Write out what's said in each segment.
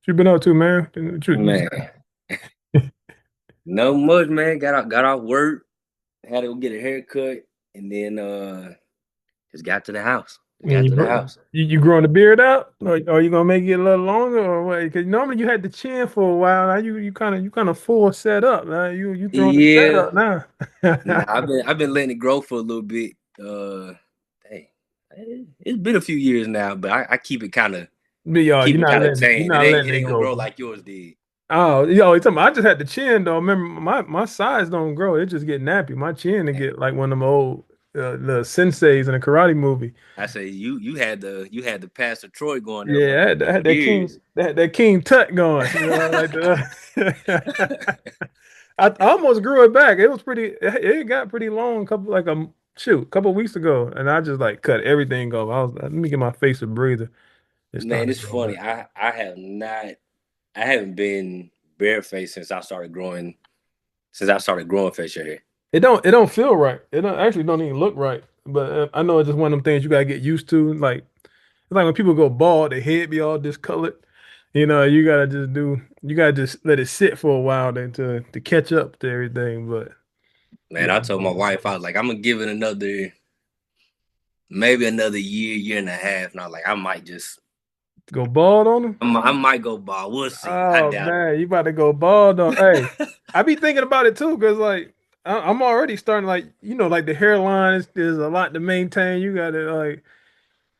you been up to, man? Man, no much, man. Got off work, had to go get a haircut, and then just got to the house. Just And got you, to the house. you growing the beard out, or are you gonna make it a little longer, or what? Because normally you had the chin for a while. Now you kind of full set up. Now you throwing the set Yeah, up now. nah, I've been letting it grow for a little bit. Hey, it's been a few years now, but I keep it kind of But y'all, keep it kind of you're tame. It not ain't letting it it ain't gonna go, grow bro. like yours did. Oh, yo, I just had the chin though. Remember, my sides don't grow. It just get nappy. My chin to get like one of them old the senseis in a karate movie. I say you had the Pastor Troy going there for Yeah, like I had that King years. that King Tut going. You know, like the. I almost grew it back. It was pretty. It got pretty long. Couple weeks ago, and I just like cut everything off. Let me get my face a breather. It's time Man, to it's grow back. funny. I haven't been barefaced since I started growing facial hair. It don't feel right. It don't actually don't even look right. But I know it's just one of them things you gotta get used to. Like it's like when people go bald, their head be all discolored. You know, you gotta just let it sit for a while then to catch up to everything. But Man, yeah, I told my wife, I was like, I'm gonna give it maybe another year and a half. And I was like, go bald on them. I might go bald. We'll see. I Oh doubt man, you about to go bald on? Hey, it. I be thinking about it too, cause like I'm already starting like like the hairline is a lot to maintain. You gotta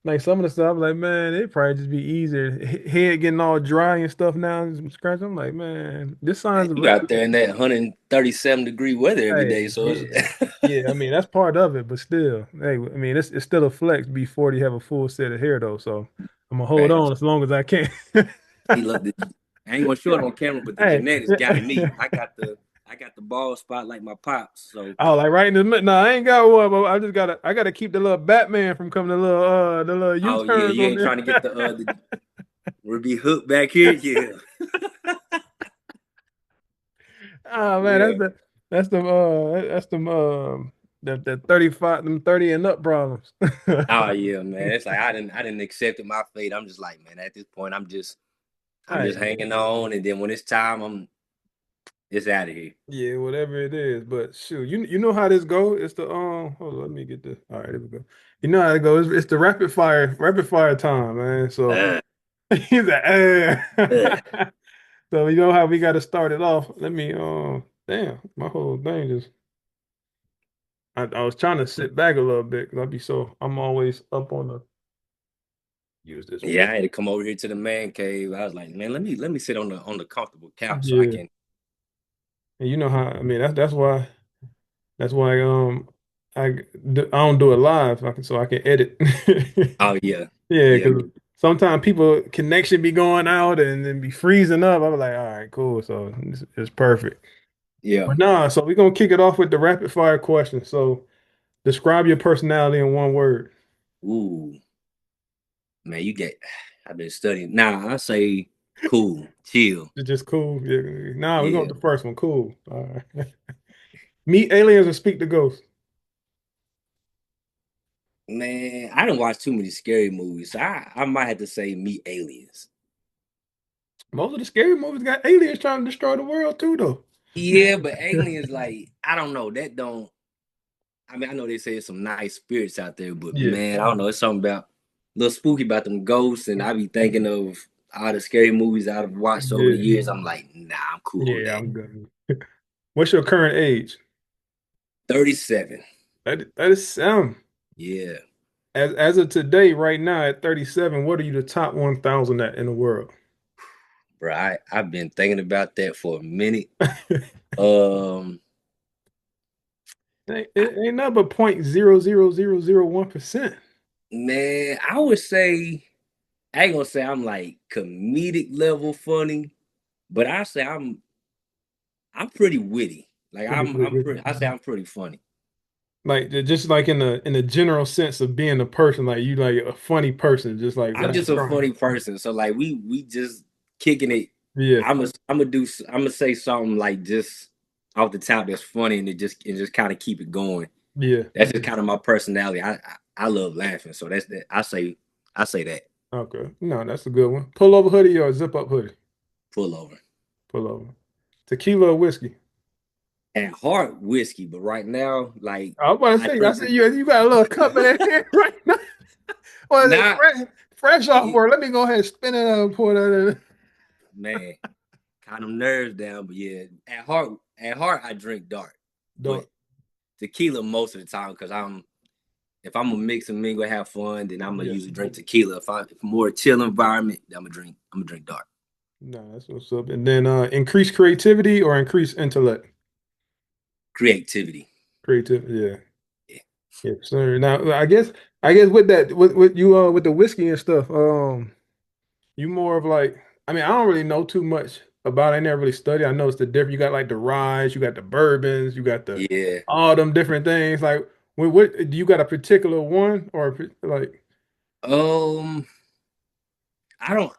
like some of the stuff. Like man, it probably just be easier. Head getting all dry and stuff now. And scratch. I'm like man, this Man, signs of you out there in that 137-degree weather every hey day, so it's yeah yeah. I mean that's part of it, but still, hey, I mean it's still a flex. Be 40, have a full set of hair though. So I'm gonna hold man. on as long as I can. He looked. I ain't gonna show it on camera, but the Hey. genetics got me. I got the bald spot like my pops. So, Oh, like right in the middle. No, I ain't got one, but I gotta keep the little Batman from coming the little oh yeah, U-turns you on ain't there. trying to get the will be hooked back here. Yeah, Oh man, yeah. that's the 35 them 30 and up problems. Oh yeah, man. It's like I didn't accept my fate. I'm just like, man, at this point, I'm just Hey, hanging on, and then when it's time, it's out of here. yeah, whatever it is. But shoot, you know how this go. It's the hold on, let me get this. All right, here we go. You know how it goes. It's the rapid fire time, man. So Uh, he's like, uh. So you know how we got to start it off. Let me damn, my whole thing just I was trying to sit back a little bit because I'm always up on the use this one. Yeah, I had to come over here to the man cave. I was like, man, let me sit on the comfortable couch so I Yeah. can. And you know how I mean that's why I don't do it live so I can edit. Oh yeah, Yeah, yeah, because sometimes people connection be going out and then be freezing up. I'm like, all right, cool. So it's perfect. yeah. But nah, so we're gonna kick it off with the rapid fire question. So describe your personality in one word. Ooh, man, you get. I've been studying. Now I say cool, chill. It's just cool. Yeah. Nah, we're going Yeah, with the first one. Cool. All right. Meet aliens or speak to ghosts. man. I don't watch too many scary movies, so I might have to say meet aliens. Most of the scary movies got aliens trying to destroy the world too, though. Yeah, but aliens, like, I don't know. That don't. I mean, I know they say there's some nice spirits out there, but Yeah. man, I don't know. It's something about a little spooky about them ghosts, and I be thinking of all the scary movies I've watched over the Yeah. years. I'm like, nah, I'm cool on Yeah, that. I'm good. What's your current age? 37. That is Yeah, as of today, right now at 37, what are you the top 1,000 at in the world? bro. I've been thinking about that for a minute. Um, I, It ain't nothing but 0.00001%. man, I would say I ain't gonna say I'm like comedic level funny, but I say I'm pretty witty. Like Pretty I'm good. pretty. I say I'm pretty funny. Like just like in the general sense of being a person, like you like a funny person, just like I'm without just a trying. funny person. So like we just kicking it. Yeah, I'm gonna say something like just off the top that's funny and just kind of keep it going. yeah. That's just kind of my personality. I love laughing, so that's that. I say that. Okay. No, that's a good one. Pull over hoodie or zip up hoodie. pull over. Pull over. Tequila or whiskey? At heart, whiskey, but right now, like I was about to I say, I drink said you got a little cup in that hand right now. Well, it's not fresh off work. Let me go ahead and spin it up and pour that in. man, kind of nerves down. But yeah, at heart, I drink dark, but Don't. tequila most of the time because if I'm gonna mix and mingle, have fun, then I'm gonna Yeah. usually drink tequila. If more chill environment, I'm gonna drink dark. No, that's what's up. And then increase creativity or increase intellect. Creativity. Creativity, yeah. Yeah. Yes, sir. Now I guess with that with you with the whiskey and stuff, you more of like I mean, I don't really know too much about it. I never really studied. I know it's the different you got like the rye, you got the bourbons, you got the Yeah. all them different things. Like what do you got a particular one or like Um, I don't.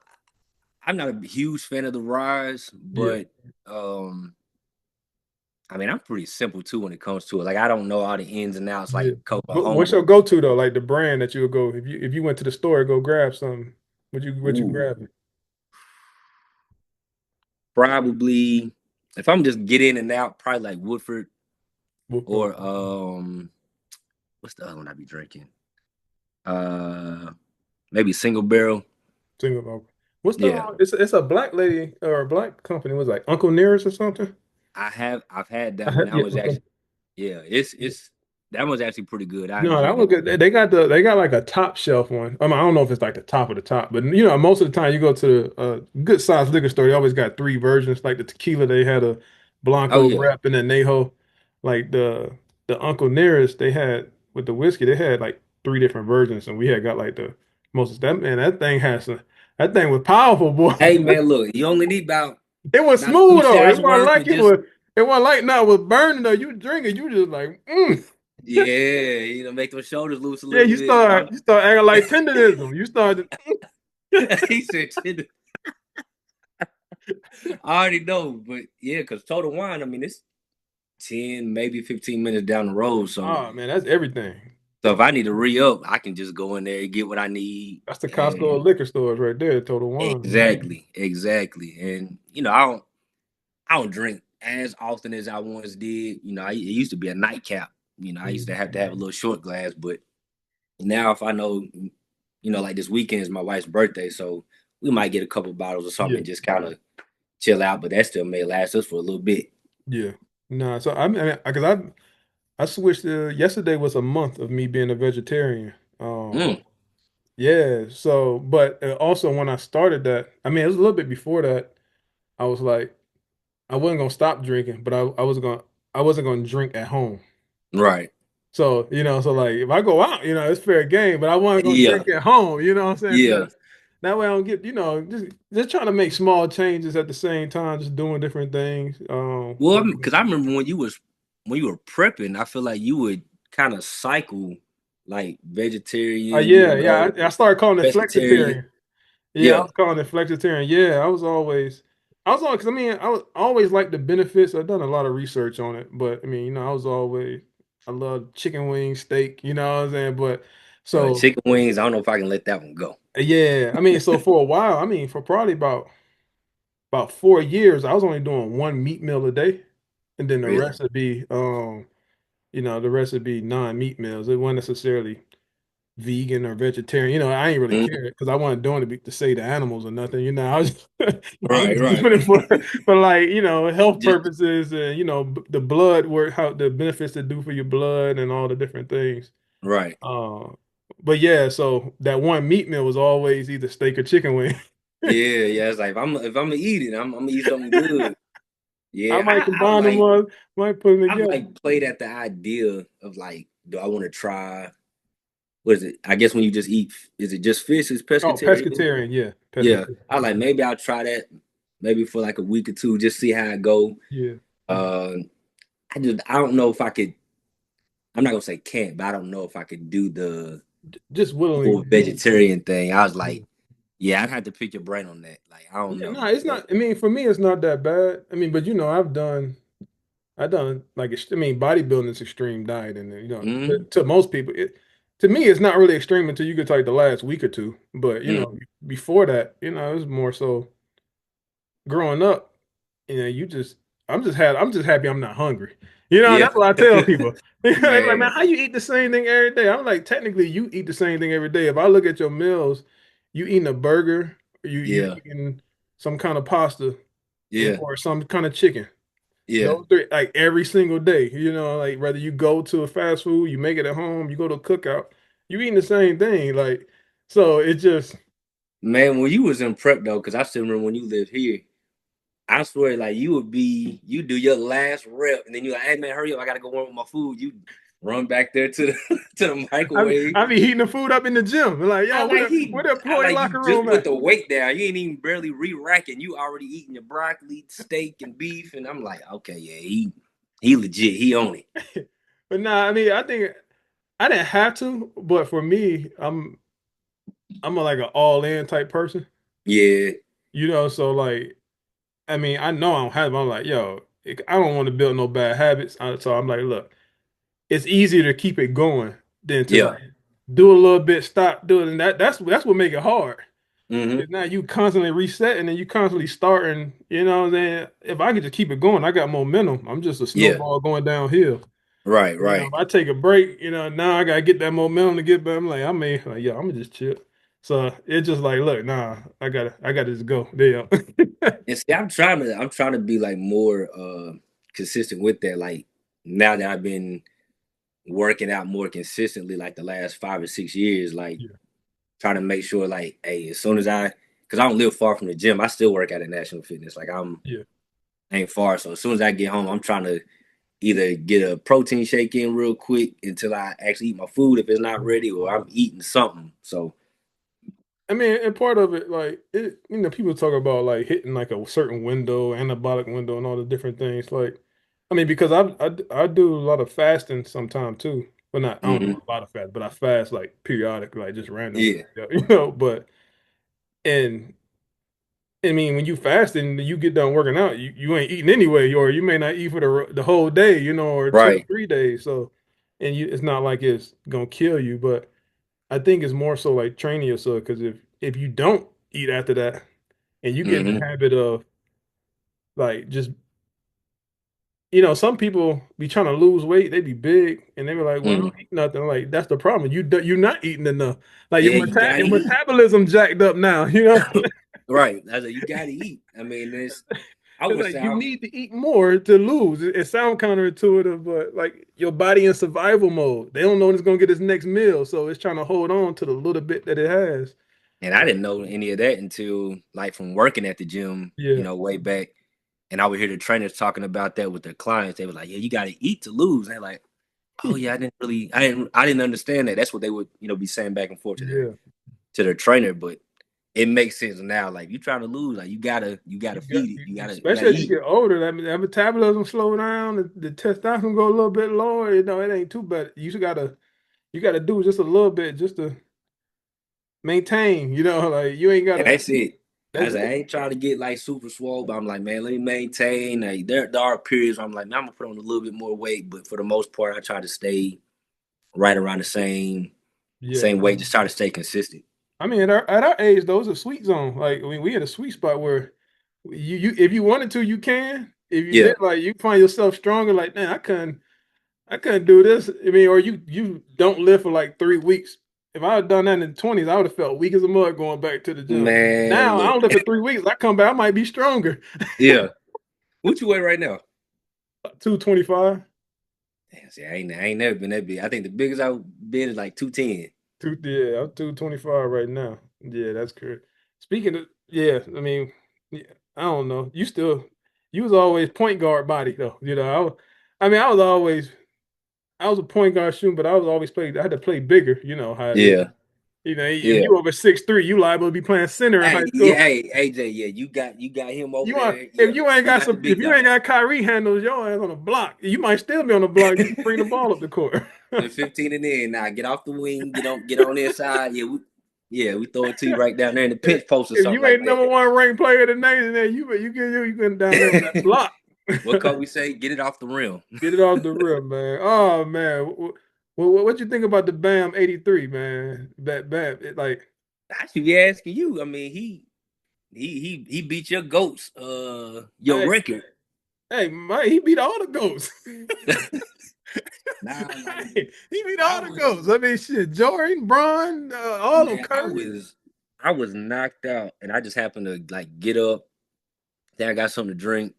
I'm not a huge fan of the rise, yeah. but um, I mean, I'm pretty simple too when it comes to it. Like, I don't know all the ins and outs Yeah. like Copa What's your Humble. go-to though? Like the brand that you would go if you went to the store go grab something, would you Ooh, grab it? probably if I'm just get in and out, probably like Woodford or Okay. what's the other one I be drinking? Uh, maybe Single Barrel. Single okay. What's the Yeah, it's a black lady or a black company. Was like Uncle Nearest or something? I've had that one. That Yeah, was okay. actually yeah, it's that one's actually pretty good. I No, enjoy that was that. good. They got like a top shelf one. I don't know if it's like the top of the top, but most of the time you go to a good sized liquor store, they always got three versions. Like the tequila, they had a Oh Blanco yeah. Rep and then Neho. Like the Uncle Nearest, they had with the whiskey, they had like three different versions, and we had got like the most. That man, that thing was powerful, boy. Hey man, look, you only need It was about two smooth though. shots worth and just It wasn't like now it was burning though. You drink it, you just like yeah, make those shoulders loose a Yeah, little bit. you start acting like tenderism. You started. He said, I already know, but yeah, because Total Wine, I mean, it's 10, maybe 15 minutes down the road. Oh man, that's everything. So if I need to re up, I can just go in there and get what I need. That's the Costco And of liquor stores right there. Total Wine. exactly. And I don't drink as often as I once did. It used to be a nightcap. I used to have a little short glass, but now if I know, like this weekend is my wife's birthday, so we might get a couple bottles or something Yeah, and just kind of chill out. But that still may last us for a little bit. yeah. No, so because I switched. Yesterday was a month of me being a vegetarian. Mm, Yeah. So, but also when I started that, I mean, it was a little bit before that. I was like, I wasn't gonna stop drinking, but I wasn't gonna drink at home. right. So, so like if I go out, it's fair game, but I wasn't gonna Yeah. drink at home, you know what I'm saying? Yeah. That way I don't get, just trying to make small changes at the same time, just doing different things. Well, because I remember when you were prepping, I feel like you would kind of cycle like Yeah, vegetarian, yeah, I started calling it pescatarian. flexitarian. Yeah, I Yeah. was calling it flexitarian. Yeah, I was always, because I was always like the benefits. I've done a lot of research on it, but I mean, I love chicken wing, steak, you know what I'm saying? But so, Chicken wings, I don't know if I can let that one go. yeah, I mean, so for a while, I mean, for probably about 4 years, I was only doing one meat meal a day, and then Really? the rest would be non-meat meals. It wasn't necessarily vegan or vegetarian. I ain't really Mhm. care because I wasn't doing it to save the animals or nothing. I was I was Right, right. doing it for like health Just purposes and the blood work, how the benefits to do for your blood and all the different things. right. Uh, but yeah, so that one meat meal was always either steak or chicken wing. Yeah, yeah. It's like if I'm gonna eat it, I'm gonna eat something good. I Yeah, might combine them ones, might put them I've together. like played at the idea of like, do I want to try what is it? I guess when you just eat, is it just fish? Is Oh, pescatarian? pescatarian, yeah, Yeah, pescatarian, I like maybe I'll try that maybe for like a week or two, just see how it go. yeah. Uh, I don't know if I could. I'm not gonna say can't, but I don't know if I could do the Just willingly. full vegetarian thing. I was Yeah. like, yeah, I'd have to pick your brain on that. Like, I don't Yeah, know. no, it's not. I mean, for me, it's not that bad. I mean, but I've done like I mean, bodybuilding is extreme diet, and Mm, to most people, to me, it's not really extreme until you get to like the last week or two. But mm. before that, it's more so. growing up, you just I'm just happy I'm not hungry. Yeah. That's what I tell people. They're like, man, Man. how you eat the same thing every day? I'm like, technically, you eat the same thing every day. If I look at your meals, you eating a burger, you Yeah. eating some kind of pasta, Yeah. or some kind of chicken. Yeah. Those three, like every single day. Like whether you go to a fast food, you make it at home, you go to a cookout, you eating the same thing. Like, so it just, Man, when you was in prep though, because I still remember when you lived here, I swear, like you do your last rep, and then you like, hey man, hurry up, I gotta go warm up my food. You run back there to the to the microwave. I be heating the food up in the gym. Like, yo, where the I employee like you locker just room put at? the weight down. You ain't even barely re-racking. You already eating your broccoli, steak, and beef, and I'm like, okay, yeah, he legit, he own it. But nah, I mean, I think I didn't have to, but for me, I'm like an all in type person. Yeah, So like, I mean, I know I don't have. I'm like, yo, I don't want to build no bad habits. So I'm like, look, it's easier to keep it going than to yeah, like do a little bit, stop, do it, and that's what make it hard. mm-hmm. Because now you constantly resetting and you constantly starting. What I'm saying? If I could just keep it going, I got momentum. I'm just a Yeah, snowball going downhill. right, right. If I take a break, now I gotta get that momentum to get back. I'm like, yeah, I'm gonna just chill. So it's just like, look, nah, I gotta just go. There. And see, I'm trying to be like more consistent with that. Like now that I've been working out more consistently, like the last 5 or 6 years, like Yeah, trying to make sure, like, hey, as soon as because I don't live far from the gym, I still work at a National Fitness. Like yeah. ain't far, so as soon as I get home, I'm trying to either get a protein shake in real quick until I actually eat my food if it's not ready, or I'm eating something. So, I mean, and part of it, like people talk about like hitting like a certain window, anabolic window, and all the different things. Like, I mean, because I do a lot of fasting sometime too. Well, not I don't do mhm. a lot of fast, but I fast like periodically, like just randomly. Yeah, But and I mean, when you fasting, you get done working out, you ain't eating anyway, or you may not eat for the whole day, or two or right. 3 days. So, and it's not like it's gonna kill you, but I think it's more so like training yourself because if you don't eat after that and you get in the Hmm. habit of like just some people be trying to lose weight, they be big and they be like, well, I Hmm. don't eat nothing. Like that's the problem. You're not eating enough. Like Yeah, you gotta your eat. metabolism jacked up now. Right. I said you gotta eat. I mean, I It's would like say you need to eat more to lose. It sounds counterintuitive, but like your body in survival mode. They don't know when it's gonna get its next meal, so it's trying to hold on to the little bit that it has. and I didn't know any of that until like from working at the gym, Yeah. way back. And I would hear the trainers talking about that with their clients. They were like, "Yeah, you got to eat to lose." And they're like, "Oh yeah, I didn't understand that." That's what they would, be saying back and forth to their Yeah. trainer. But it makes sense now. Like you trying to lose, like you gotta feed it. You gotta Especially as you eat. get older, that metabolism slow down, the testosterone go a little bit lower. It ain't too bad. You gotta do just a little bit just to maintain. Like you ain't And gotta. that's it. I That's was like, I it. ain't trying to get like super swole, but I'm like, man, let me maintain. Like there are periods where I'm like, man, I'm gonna put on a little bit more weight, but for the most part, I try to stay right around the Yeah. same weight. Just try to stay consistent. I mean, at our age, those are sweet zone. Like, I mean, we in a sweet spot where you if you wanted to, you can. If you Yeah. did, like, you find yourself stronger. Like, man, I couldn't do this. I mean, or you don't live for like 3 weeks. If I had done that in the 20s, I would have felt weak as a mud going back to the gym. Man, Now I look. don't live for 3 weeks. I come back, I might be stronger. Yeah. What you weigh right now? 225. Damn, see, I ain't never been that big. I think the biggest I've been is like 210. Yeah, I'm 225 right now. Yeah, that's correct. Speaking of, yeah, I mean, yeah, I don't know. You was always point guard body though. I mean, I was a point guard shooting, but I had to play bigger. You know how it is. Yeah. If Yeah. you over 6'3", you liable to be playing center in Hey, high yeah, school. hey, AJ, yeah, you got him over You are there. if Yeah. you ain't You got got the some if big you dog. ain't got Kyrie handles your ass on the block, you might still be on the block. You can bring the ball up the court. The 15 and in. Now get off the wing, get on inside. Yeah, we throw it to you right down there in the If pinch post or if something you like ain't that. number one ranked player of the nation, then you get down there on that block. What Kobe say? Get it off the rim. Get it off the rim, man. Oh man, what you think about the Bam 83, man? That Bam, I should be asking you. I mean, he beat your goats, your Hey, record. hey, Mike, he beat all the goats. Nah, like Hey, he beat I all the was goats. I mean, shit, Jordan, Braun, all of them, man, Curry. I was knocked out, and I just happened to like get up. Then I got something to drink,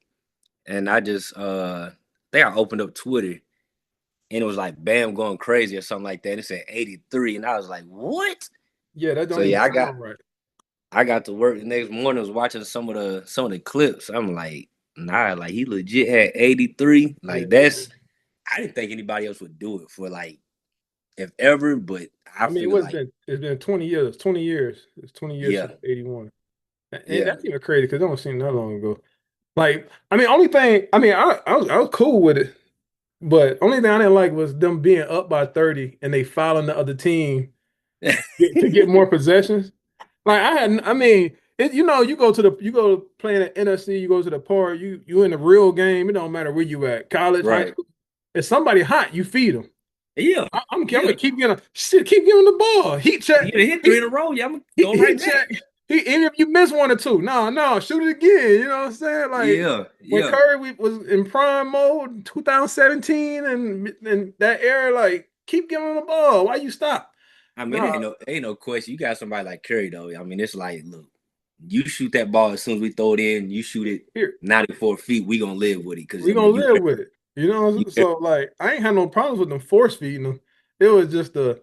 and I just think I opened up Twitter, and it was like Bam going crazy or something like that. It said 83, and I was like, what? Yeah, that So don't even yeah, sound right. I got to work the next morning. Was watching some of the clips. I'm like, nah, like he legit had 83. Yeah. Like that's I didn't think anybody else would do it for like if ever, but I I mean, feel what's like been it's been 20 years. 20 years. It's 20 years yeah, since 81. And yeah, that's even crazy because it don't seem that long ago. Like, I mean, only thing, I mean, I was cool with it, but only thing I didn't like was them being up by 30 and they fouling the other team to get more possessions. Like I mean, you go to you go play in the NFC, you go to the park, you in the real game. It don't matter where you at, college, high right, school. If somebody hot, you feed them. yeah, I'm gonna yeah. keep getting shit, keep giving the ball. Heat You check, hit three heat, in a row. Yeah, I'm gonna throw heat, it right heat back. check. Even if you miss one or two, no, shoot it again. You know what I'm saying? Like Yeah, when yeah. Curry was in prime mode, 2017, and that era, like keep giving him the ball. Why you stop? I mean, No, ain't no question. You got somebody like Curry though. I mean, it's like, look, you shoot that ball as soon as we throw it in. You shoot it here. 94 feet. We gonna live with it because We I mean, gonna live with it. You know, you so like I ain't had no problems with them force feeding them. It was just the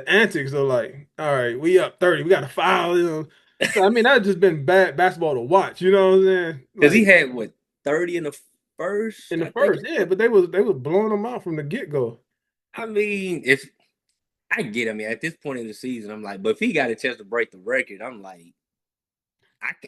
antics of like, all right, we up 30, we got to foul, you know. So I mean, that's just been bad basketball to watch, you know what I'm saying? because he Like had what 30 in the in first. the I think. first, yeah, but they was blowing them out from the get-go. I mean, if I get, I mean, at this point in the season, I'm like, but if he got a chance to break the record, I'm like,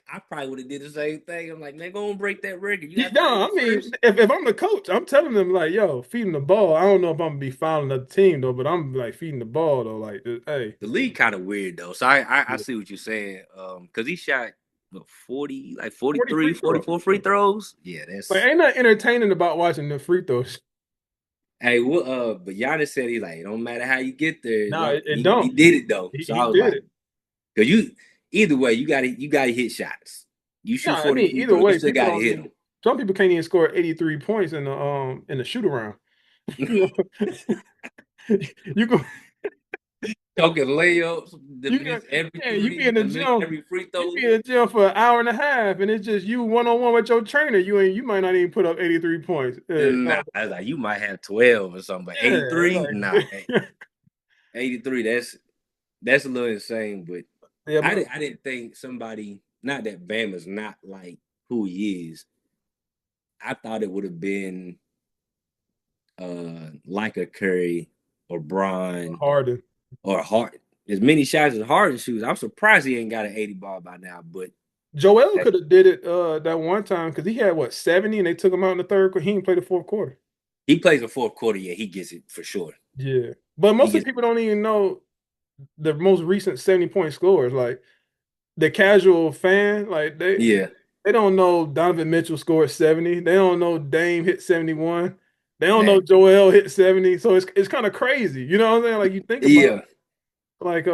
I probably would have did the same thing. I'm like, man, go and break that record. You got 30 in No, the I mean, first. if I'm the coach, I'm telling them like, yo, feeding the ball. I don't know if I'm gonna be fouling the team though, but I'm like feeding the ball though. Like, hey, The league kind of weird though. So I see what you're saying. Because he shot what, 40, like 40 43, free throws. 44 free throws. Yeah, Like, that's ain't nothing entertaining about watching the free throws. hey, what but Giannis said he like it don't matter how you get there, as No, long it he don't. did it though. So He I was did like, it. because you either way, you gotta hit shots. You No, shoot I 40 mean free either throws, you way, still people gotta don't hit even. Some people can't even score 83 points in the shoot around. them. You know, you go Talking layups, to you can miss every yeah, you be three, in the to miss gym. every free You throw. be in the gym for an hour and a half, and it's just you one on one with your trainer. You might not even put up 83 points. Nah, No, I was like, you might have 12 or something, but yeah, 83, nah, like 83, that's a little insane. But yeah, but I didn't think somebody, not that Bam is not like who he is. I thought it would have been like a Curry or Bron Harden. or Hart. As many shots as Harden shoots. I'm surprised he ain't got an 80 ball by now, but Joel that, could have did it that one time because he had what 70 and they took him out in the third quarter. He didn't play the fourth quarter. he plays a fourth quarter. Yeah, he gets it for sure. Yeah, but He most of the gets people don't even know the most recent 70-point scores. Like the casual fan, like yeah, they don't know Donovan Mitchell scored 70. They don't know Dame hit 71. They don't know that Joel hit 70. So it's kind of crazy. You know what I'm saying? Like you think about yeah. like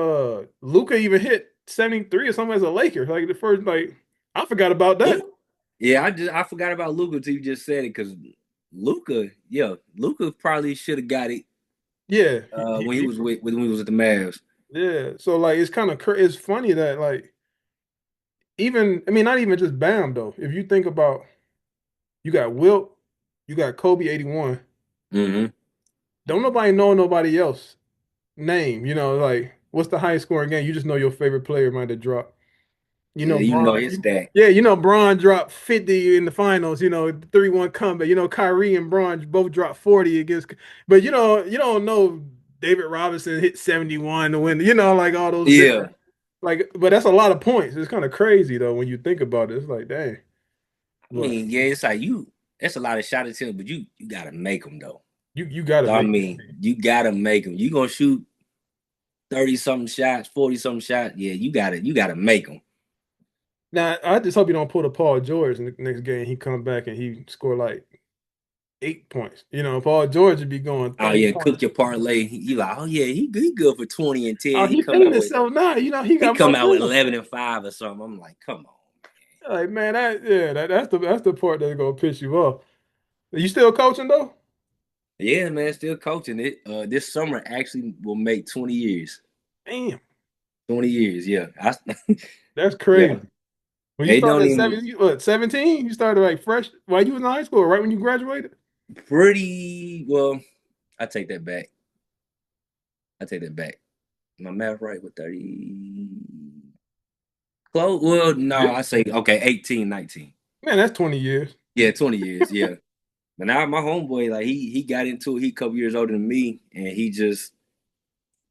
Luca even hit 73 or something as a Laker. Like the first like I forgot about that. Yeah, I forgot about Luca until you just said it because Luca, yeah, Luca probably should have got it Yeah, when he was when he was at the Mavs. yeah. So like it's kind of it's funny that like even I mean not even just Bam though. If you think about you got Wilt, you got Kobe 81. Hmm. Don't nobody know nobody else name. You know, like what's the highest scoring game? You just know your favorite player might have dropped. You Yeah, know, you know Braun. his stat. Yeah, you know, Braun dropped 50 in the finals, 3-1 comeback. You know, Kyrie and Braun both dropped 40 against, but you don't know David Robinson hit 71 to win, like all those big, Yeah, but that's a lot of points. It's kind of crazy though when you think about it. It's like, dang, I but mean, yeah, it's like you. That's a lot of shot attempts, but you gotta make them though. you got to So I make it. mean, you gotta make them. You gonna shoot 30 something shots, 40 something shots. Yeah, you gotta make them. Now, I just hope you don't pull a Paul George in the next game. He come back and he score like 8 points. Paul George would be going Oh 30 yeah, points. cook your parlay. You like, oh yeah, he good for 20 and 10. Oh, he feeling himself now. He He got come more out with rhythm. 11 and 5 or something. I'm like, come on. Like, man, that's the part that's gonna piss you off. You still coaching though? Yeah, man, still coaching it. This summer actually will make 20 years. Damn, 20 years, yeah. that's Yeah. crazy. When you It started don't at even 7, what, 17? You started like fresh while you was in high school, or right when you graduated? pretty well. I take that back. I take that back. My math right with 30. Close. Well, no, Yeah. I say okay, 18, 19. Man, that's 20 years. Yeah, 20 years. Yeah. But now my homeboy, like he got into it. He a couple years older than me, and he just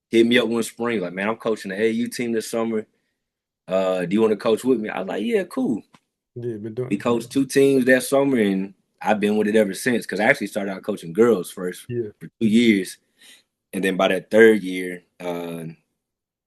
hit me up one spring, like, man, I'm coaching the AU team this summer. Do you want to coach with me? I was like, yeah, cool. Yeah, been doing We it. coached two teams that summer, and I've been with it ever since. Because I actually started out coaching girls first Yeah. for 2 years, and then by that third year,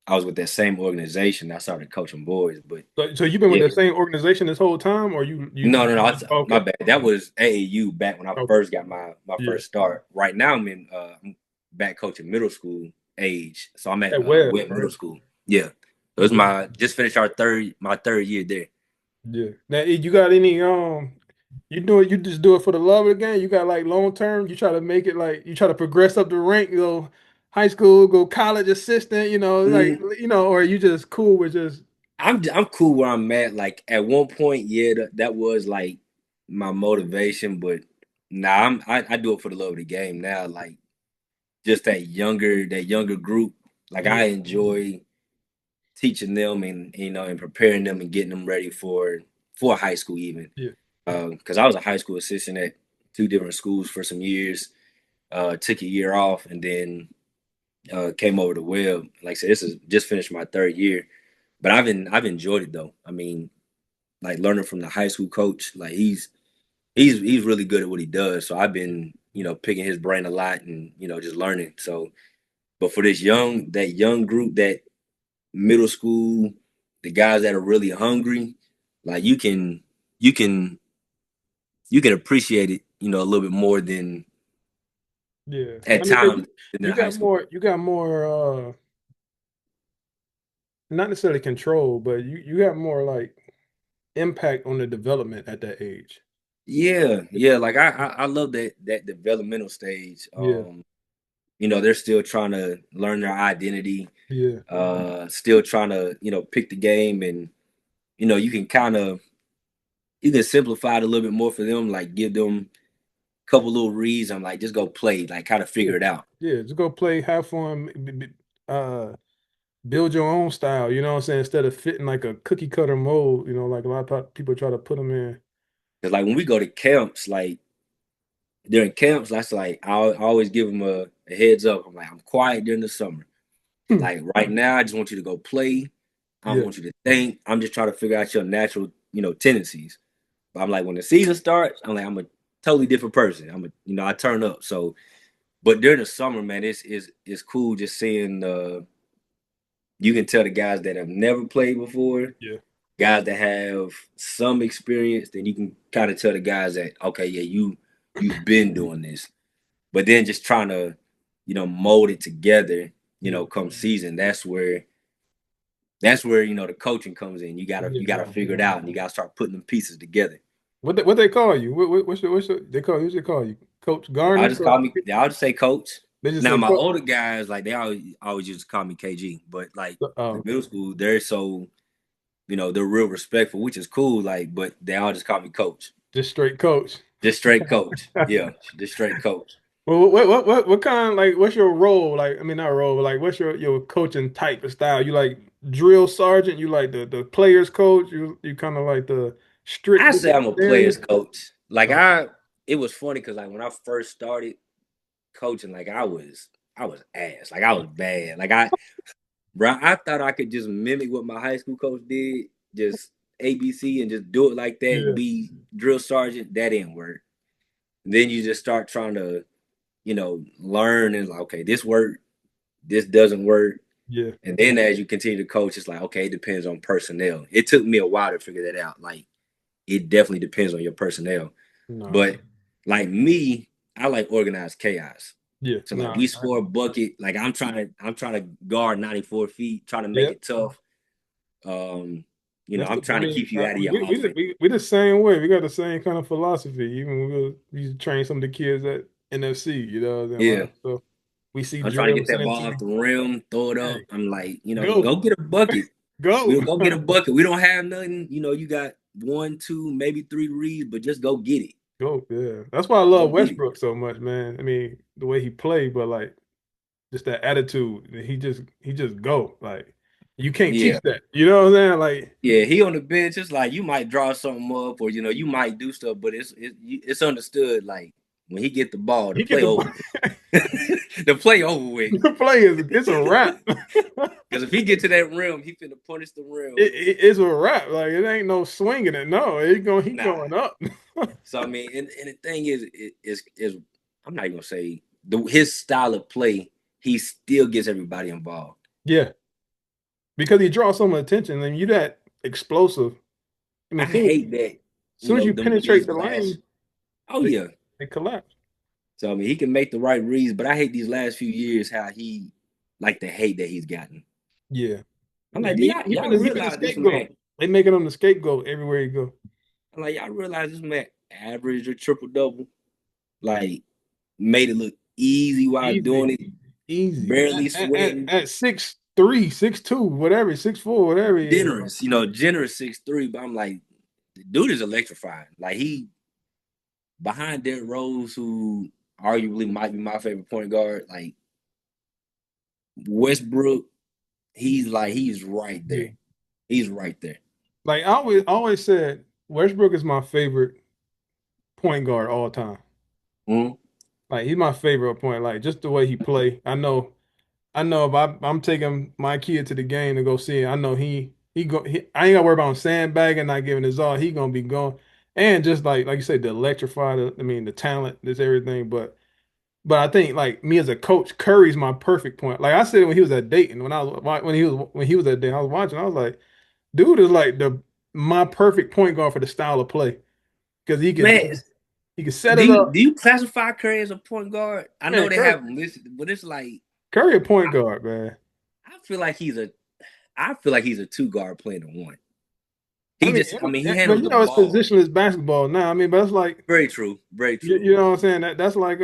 I was with that same organization. I started coaching boys, but So you've been with yeah, the same organization this whole time, or you? no, no, no. My Okay. bad. That was AAU back when I Okay. first got my Yeah. first start. Right now, I'm back coaching middle school age, so I'm at At Webb, Webb Middle right? School. Yeah, it was Yeah. my just finished my third year there. Yeah. Now, you got any you do it, you just do it for the love of the game. You got like long term, you try to make it like you try to progress up the rank, high school, go college assistant, like Mm, or you just cool with just I'm cool where I'm at. Like at one point, yeah, that was like my motivation, but nah, I do it for the love of the game now. Like just that younger group. Like yeah, I enjoy teaching them and and preparing them and getting them ready for high school even. yeah, Because I was a high school assistant at two different schools for some years. Took a year off and then came over to Webb. Like I said, this is just finished my third year, but I've enjoyed it though. I mean, like learning from the high school coach, like he's really good at what he does. So I've been picking his brain a lot and just learning. So, but for that young group, that middle school, the guys that are really hungry, like you can you can appreciate it, a little bit more than yeah. at I mean, 'cause times than you the high got school. more not necessarily control, but you got more like impact on the development at that age. Yeah, yeah. Like I love that developmental stage. Yeah, They're still trying to learn their identity, yeah, still trying to, pick the game and you can you can simplify it a little bit more for them, like give them a couple little reads and like just go play, like kind of yeah, figure it out. yeah. Just go play, have fun, build your own style, you know what I'm saying? Instead of fitting like a cookie cutter mold, like a lot of people try to put them in. Cause like when we go to camps, like during camps, that's like I always give them a heads up. I'm like, I'm quiet during the summer. Like right now, I just want you to go play. I don't Yeah, want you to think. I'm just trying to figure out your natural, tendencies. But I'm like, when the season starts, I'm a totally different person. I turn up. So, but during the summer, man, it's cool just seeing. You can tell the guys that have never played before, yeah, guys that have some experience. Then you can kind of tell the guys that okay, yeah, you've been doing this. But then just trying to, mold it together. yeah, Come season, that's where the coaching comes in. You gotta yeah. figure it out, and you gotta start putting them pieces together. What they call you? They call you? They call you Coach I'll Garner? just call me. I'll just say coach. They just Now say my Coach. older guys, like they always just call me KG. But like the Oh, middle school, they're so they're real respectful, which is cool. Like, but they all just call me coach. just straight Coach. Just straight coach. Yeah, just straight coach. Well, what kind like what's your role? Like, I mean, not role, but like what's your coaching type of style? You like drill sergeant? You like the players coach? You kind of like the strict I say I'm a players disciplinarian? coach. Like Oh, it was funny because like when I first started coaching, like I was ass. Like I was bad. Like bro, I thought I could just mimic what my high school coach did, just ABC and just do it like that and yeah, be drill sergeant. That didn't work. And then you just start trying to, learn and like, okay, this worked, this doesn't work. yeah. And then as you continue to coach, it's like, okay, it depends on personnel. It took me a while to figure that out. Like, it definitely depends on your personnel. No, But like me, I like organized chaos. yeah, So like no, we score a bucket, like I'm trying to guard 94 feet, trying to make yeah, it tough. Um, You know, I'm I trying to mean, keep you out of your offense. we the same way. We got the same kind of philosophy. Even when we used to train some of the kids at NFC, you know, and a lot Yeah. of stuff. We see I'm trying to drill get that ball 17. off the rim, throw it up. Hey, I'm like, go, go get a bucket. go, We'll go get a bucket. We don't have nothing. You got one, two, maybe three reads, but just go get it. go. Yeah, that's why I Go love get it. Westbrook so much, man. I mean, the way he played, but like just that attitude. He just go. Like you can't Yeah. teach that. You know what I'm saying? Like Yeah, he on the bench. It's like you might draw something up, or you might do stuff, but it's understood. Like when he get the ball, the he get play the over with. The play over with. the play is it's a wrap. Because if he get to that rim, he finna punish the rim. It's a wrap. Like it ain't no swinging it. No, he Nah. going up. So I mean, and the thing is I'm not even gonna say his style of play. He still gets everybody involved. Yeah, because he draws so much attention, and you that explosive. I I mean, hate that. soon as you These penetrate the last. lane, Oh they, yeah. they collapse. So I mean, he can make the right reads, but I hate these last few years how he like the hate that he's gotten. Yeah, I'm yeah. like, do y'all He been the realize this scapegoat. man? They making him the scapegoat everywhere he go. I'm like, y'all realize this man averaged a triple double, like made it look easy while doing Easy, it, easy. barely sweating. At 6'3", 6'2", whatever, 6'4", whatever he is. Generous 6'3", but I'm like, the dude is electrifying. Like he behind Derrick Rose, who arguably might be my favorite point guard, like Westbrook, he's right Yeah. there. He's right there. Like always said, Westbrook is my favorite point guard all time. Mhm. Like he's my favorite point. Like just the way he play. I know if I'm taking my kid to the game to go see it, I know I ain't gotta worry about him sandbagging, not giving his all. He gonna be gone. And just like you said, the electrified, I mean the talent, this everything. But I think like me as a coach, Curry's my perfect point. Like I said when he was at Dayton, when he was at Dayton, I was watching, I was like, dude is like the my perfect point guard for the style of play. Because Man, he could set do it you up. do you classify Curry as a point guard? I know Man, they have him listed, but it's like Curry a point I, guard, man. I feel like he's a two guard playing the one. He But handles you the know it's ball. positionless basketball now. I mean, but it's like Very true. Very true. you know what I'm saying. That's like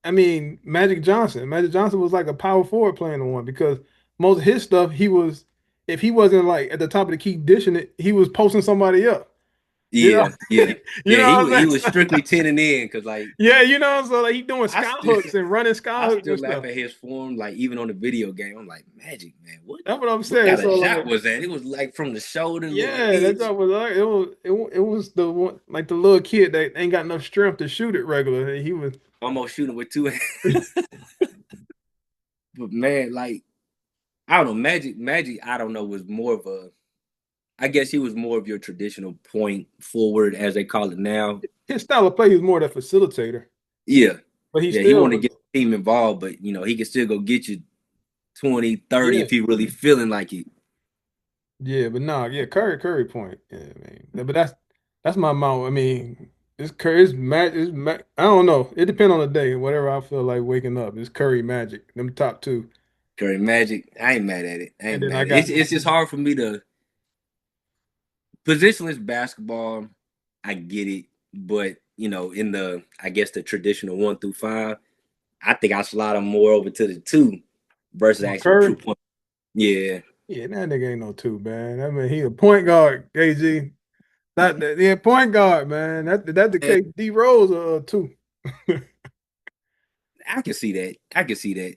I mean, Magic Johnson. Magic Johnson was like a power forward playing the one because most of his stuff he was if he wasn't like at the top of the key dishing it, he was posting somebody up. You know, Yeah, yeah, you yeah. know He what he I'm was saying? strictly tending in because like Yeah, you know, so like he doing I sky still hooks and running sky I hooks still and laugh stuff. at his form. Like even on the video game, I'm like Magic man, That's what I'm what saying. kind of So shot like was that? It was like from the shoulder, little yeah, that hitch, job was like it was the one like the little kid that ain't got enough strength to shoot it regular. He was almost shooting with two hands. But man, like I don't know, Magic. I don't know was more of a. I guess he was more of your traditional point forward, as they call it now. his style of play is more the facilitator, Yeah, but he yeah. He still wanted to was get the team involved, but he can still go get you 20, 30 yeah. if he really feeling like it. Yeah, but nah, yeah, Curry point. Yeah, man. But that's my mount. I mean, I don't know. It depends on the day. Whatever I feel like waking up, it's Curry Magic. Them top two. Curry Magic, I ain't mad at it. I And ain't then mad I at it. got It's just hard for me to positionless basketball. I get it, but in the I guess the traditional 1 through 5, I think I slide them more over to the two versus actual true Curry. point. Yeah, Yeah, that nigga ain't no two, man. I mean, he a point guard, KG. Yeah, point guard, man. That the man, case. D Rose two. I can see that. I can see that.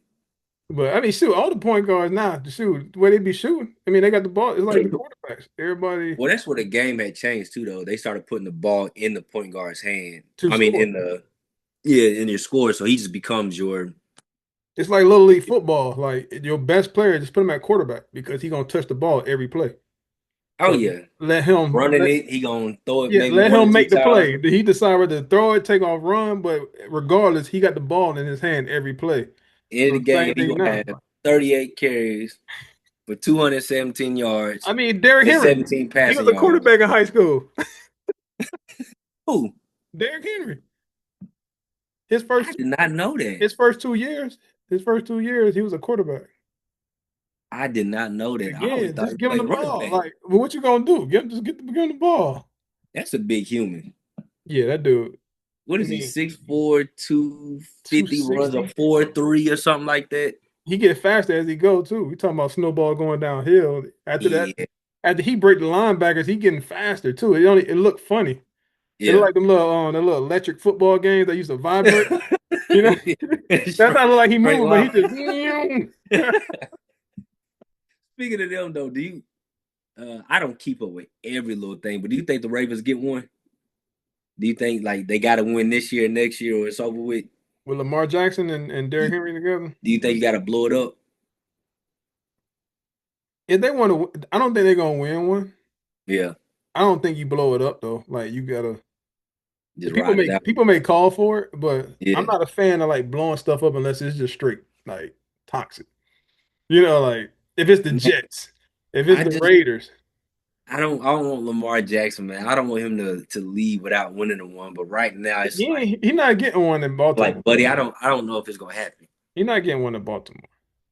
But I mean, shoot, all the point guards now, shoot, where they be shooting. I mean, they got the ball. It's like the quarterbacks. Everybody Well, that's where the game had changed too, though. They started putting the ball in the point guard's hand. to I mean, score. in your score, so he just becomes your. It's like little league football. Like your best player, just put him at quarterback because he gonna touch the ball every play. Oh So yeah, let him running it. He gonna throw it yeah, maybe let one or him two make the times. play. He decide whether to throw it, take off, run, but regardless, he got the ball in his hand every play. End of So the the same game, he thing gonna now. have 38 carries for 217 yards I mean, Derrick and Henry, 17 he was passing a yards. quarterback in high school. Who? Derrick Henry, his first I did not know that. his first 2 years, his first 2 years, he was a quarterback. I did not know that. I always Again, thought just he give him the played running ball. back. Like, well, what you gonna do? Give him the ball. That's a big human. Yeah, that dude. What I is he? mean, 6'4", 250, runs a 260. 4.3 or something like that. He get faster as he go too. We talking about snowball going downhill. After that, Yeah, after he break the linebackers, he getting faster too. It looked funny. It looked yeah. like them little electric football games that used to vibrate. You know, that's how it look like he Straight moving, but he line. just Speaking of them though, do you? I don't keep up with every little thing, but do you think the Ravens get one? Do you think like they got to win this year, next year, or it's over with? with Lamar Jackson and Do Derrick Henry together. you think you got to blow it up? If they want to, I don't think they're gonna win one. Yeah, I don't think you blow it up though. Like you gotta. just ride it out. People may call for it, but I'm Yeah, not a fan of like blowing stuff up unless it's just straight like toxic. You know, like if it's the man. Jets, if it's I the just Raiders. I don't want Lamar Jackson, man. I don't want him to leave without winning the one. But right now, it's He not getting one in Baltimore. buddy, I don't know if it's gonna happen. He not getting one in Baltimore.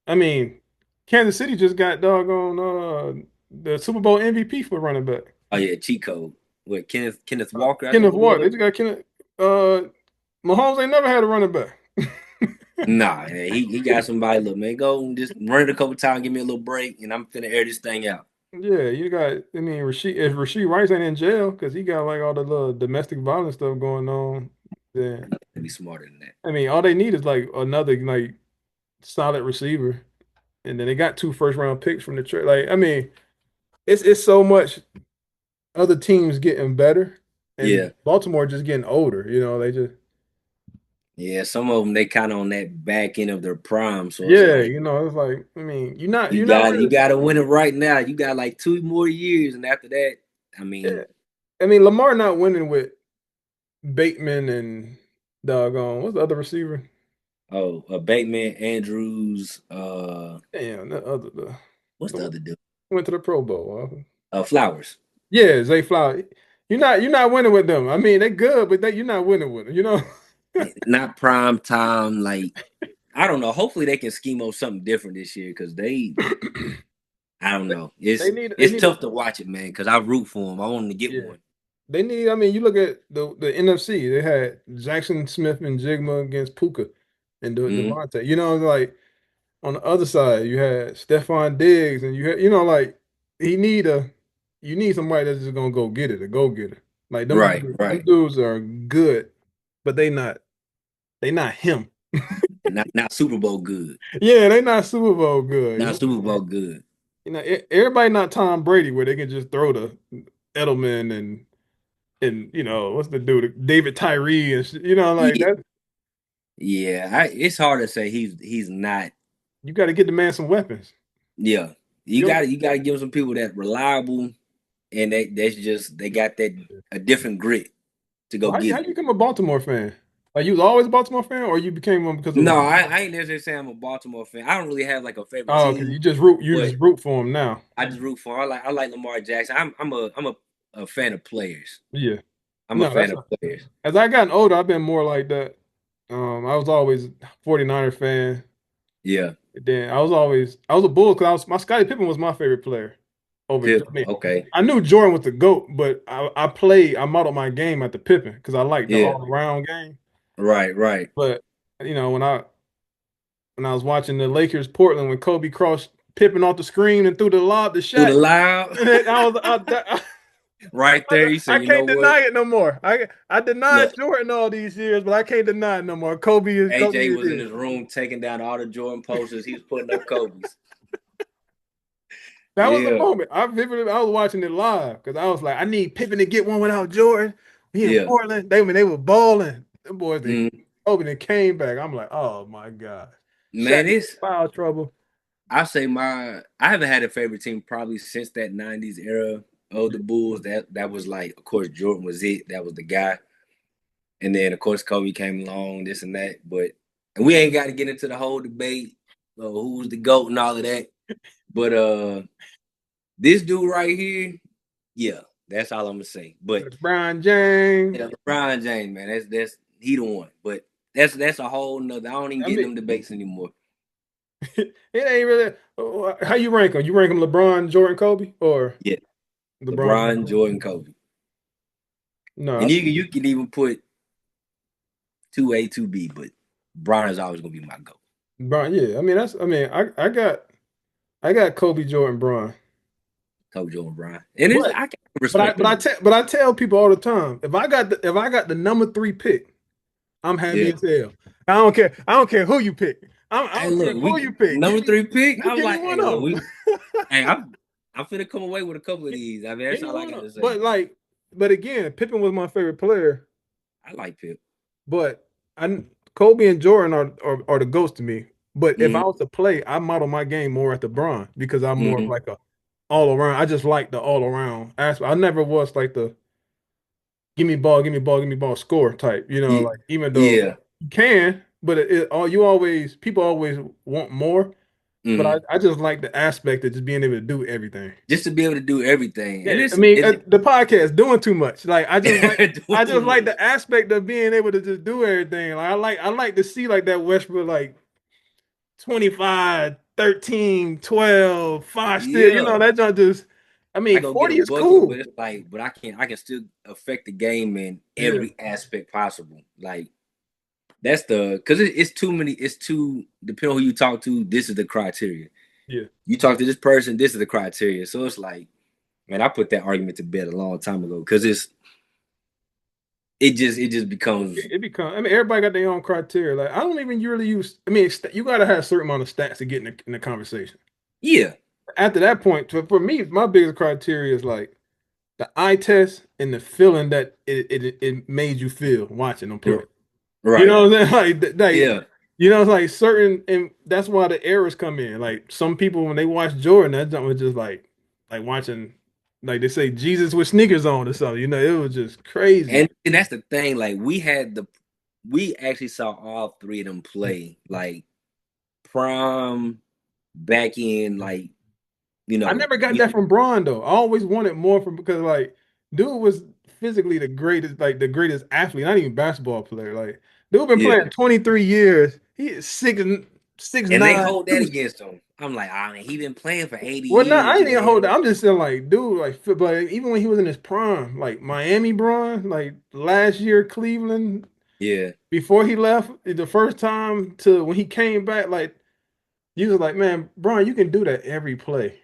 I mean, Kansas City just got doggone the Super Bowl MVP for running back. Oh yeah, cheat code. What Kenneth Walker, I Kenneth think it Ward. They was. just got Kenneth. Mahomes ain't never had a running back. Nah, he got somebody. Look, man, go and just run it a couple times, give me a little break, and I'm finna air this thing out. Yeah, you got. I mean, if Rasheed Rice ain't in jail because he got like all the little domestic violence stuff going on, then Be smarter than that. I mean, all they need is like another like solid receiver, and then they got 2 first-round picks from the trade. Like, I mean, it's so much other teams getting better, and Yeah, Baltimore just getting older. You know, they just yeah. Some of them they kind of on that back end of their prime, so it's yeah, like you know, it's like I mean, you you're not got you really got to win it right now. You got like 2 more years, and after that, I yeah. mean, I mean, Lamar not winning with Bateman and doggone what's the other receiver? oh, Bateman, Andrews, Damn, what's the the other dude? went to the Pro Bowl. Flowers. Yeah, Zay Flower. You're not winning with them. I mean, they're good, but you're not winning with them. You know. Not prime time. Like I don't know. Hopefully they can scheme up something different this year because they. I don't know. They It's need a tough to watch it, man. Because I root for them. I want them to get yeah. one. They need. I mean, you look at the NFC. They had Jackson Smith and Jigma against Puka and Hmm. Devontae. You know, like on the other side, you had Stephon Diggs, and you know, like he need a you need somebody that's just gonna go get it, a go getter. Like Right, them right. dudes are good, but they not him. Not Super Bowl good. Yeah, they not Super Bowl good. Not Super Bowl good. You know, everybody not Tom Brady where they can just throw the Edelman and you know what's the dude David Tyree and you know like Yeah, that. yeah. It's hard to say he's not. You got to get the man some weapons. Yeah, You you got to give some people that reliable and that's just they got that a different grit to well, go get how it. you become a Baltimore fan? Like you was always a Baltimore fan, or you became one because of No, Lamar? I ain't necessarily saying I'm a Baltimore fan. I don't really have like a favorite Oh, okay. team, You but just root for him now. I just root for. I like Lamar Jackson. I'm a fan of players. Yeah. I'm a No, fan of players. as I gotten older, I've been more like that. I was always 49er fan. Yeah, Then I was a Bull because my Scottie Pippen was my favorite player over. Pip. I mean, Okay. I knew Jordan was the GOAT, but I modeled my game after Pippen because I liked the Yeah. all around game. Right. Right. But you know when I was watching the Lakers Portland when Kobe crossed Pippen off the screen and threw the lob the Through the shot, loud. and I was Right there. You say, I you know can't what? deny it no more. I denied Look, Jordan all these years, but I can't deny it no more. Kobe AJ is was in it. his room taking down all the Jordan posters. He was putting up Kobe's. That was the Yeah. moment. I was watching it live because I was like, I need Pippen to get one without Jordan. We in Yeah. Portland. They were balling. Them boys they Mm. Kobe then came back. I'm like, oh my God. Shaq Man, in it's foul trouble. I say I haven't had a favorite team probably since that '90s era of the Bulls. That was like, of course, Jordan was it. That was the guy. And then of course Kobe came along, this and that. But and we ain't got to get into the whole debate of who's the GOAT and all of that. But this dude right here, yeah, that's all I'm gonna say. But LeBron James. yeah, LeBron James, man, that's he the one. But that's a whole nother. I don't even I get in mean, them debates anymore. It ain't really. How you rank them? You rank them LeBron, Jordan, Kobe, or Yeah, LeBron, LeBron, Jordan? Jordan, Kobe, No, I and see. you can even put 2A, 2B, but Bron is always gonna be my goat. Bron, yeah. I mean, that's. I mean, I got Kobe, Jordan, Bron. Kobe, Jordan, Bron, and it's But I can respect them. but I tell people all the time, if I got the number three pick, I'm happy Yeah. as hell. I don't care who you pick. I Hey, don't care look, who we you pick. number three pick. I was Give me like, one hey, look, of we. them. Hey, I'm finna come away with a couple of these. I mean, Give that's me all I one of got them. to say. But again, Pippen was my favorite player. I like Pip. But I Kobe and Jordan are the ghosts to me. But if I Hmm. was to play, I model my game more at the Bron because I'm more of Hmm. like a all around. I just like the all around aspect. I never was like the give me ball, give me ball, give me ball score type. Yeah, Like even though yeah. you can, but you always people always want more. But Hmm. I just like the aspect of just being able to do everything. Just to be able to do everything, and Yeah, I mean it's the podcast doing too much. Like doing I too just like much. the aspect of being able to just do everything. Like I like to see like that Westbrook like 25, 13, 12, 5 still. Yeah, That just I I mean go get 40 a is bucket, but cool. it's like, but I can still affect the game in Yeah, every aspect possible. Like that's the because it's too many. It's too depending on who you talk to. This is the criteria. yeah. You talk to this person, this is the criteria. So it's like, man, I put that argument to bed a long time ago because it just becomes It becomes. I mean, everybody got their own criteria. Like I don't even really use. I mean, you got to have a certain amount of stats to get in the conversation. yeah, After that point, for me, my biggest criteria is like the eye test and the feeling that it made you feel watching them play. You right, know what I'm saying? yeah, It's like certain, and that's why the errors come in. Like some people when they watch Jordan, that jump was just like watching, like they say Jesus with sneakers on or something. It was just crazy. and that's the thing. Like we actually saw all three of them play like prime back in like I never got we that from Braun though. I always wanted more from because like dude was physically the greatest, like the greatest athlete, not even basketball player. Like dude been yeah, playing 23 years. He is six and they nine, hold that two. against him. I'm like, I mean, he been playing for 80 Well, no, I years, ain't even hold that. man. I'm just saying, like, dude, like, but even when he was in his prime, like Miami Braun, like last year Cleveland, Yeah, before he left, the first time to when he came back, like, you was like, man, Braun, you can do that every play.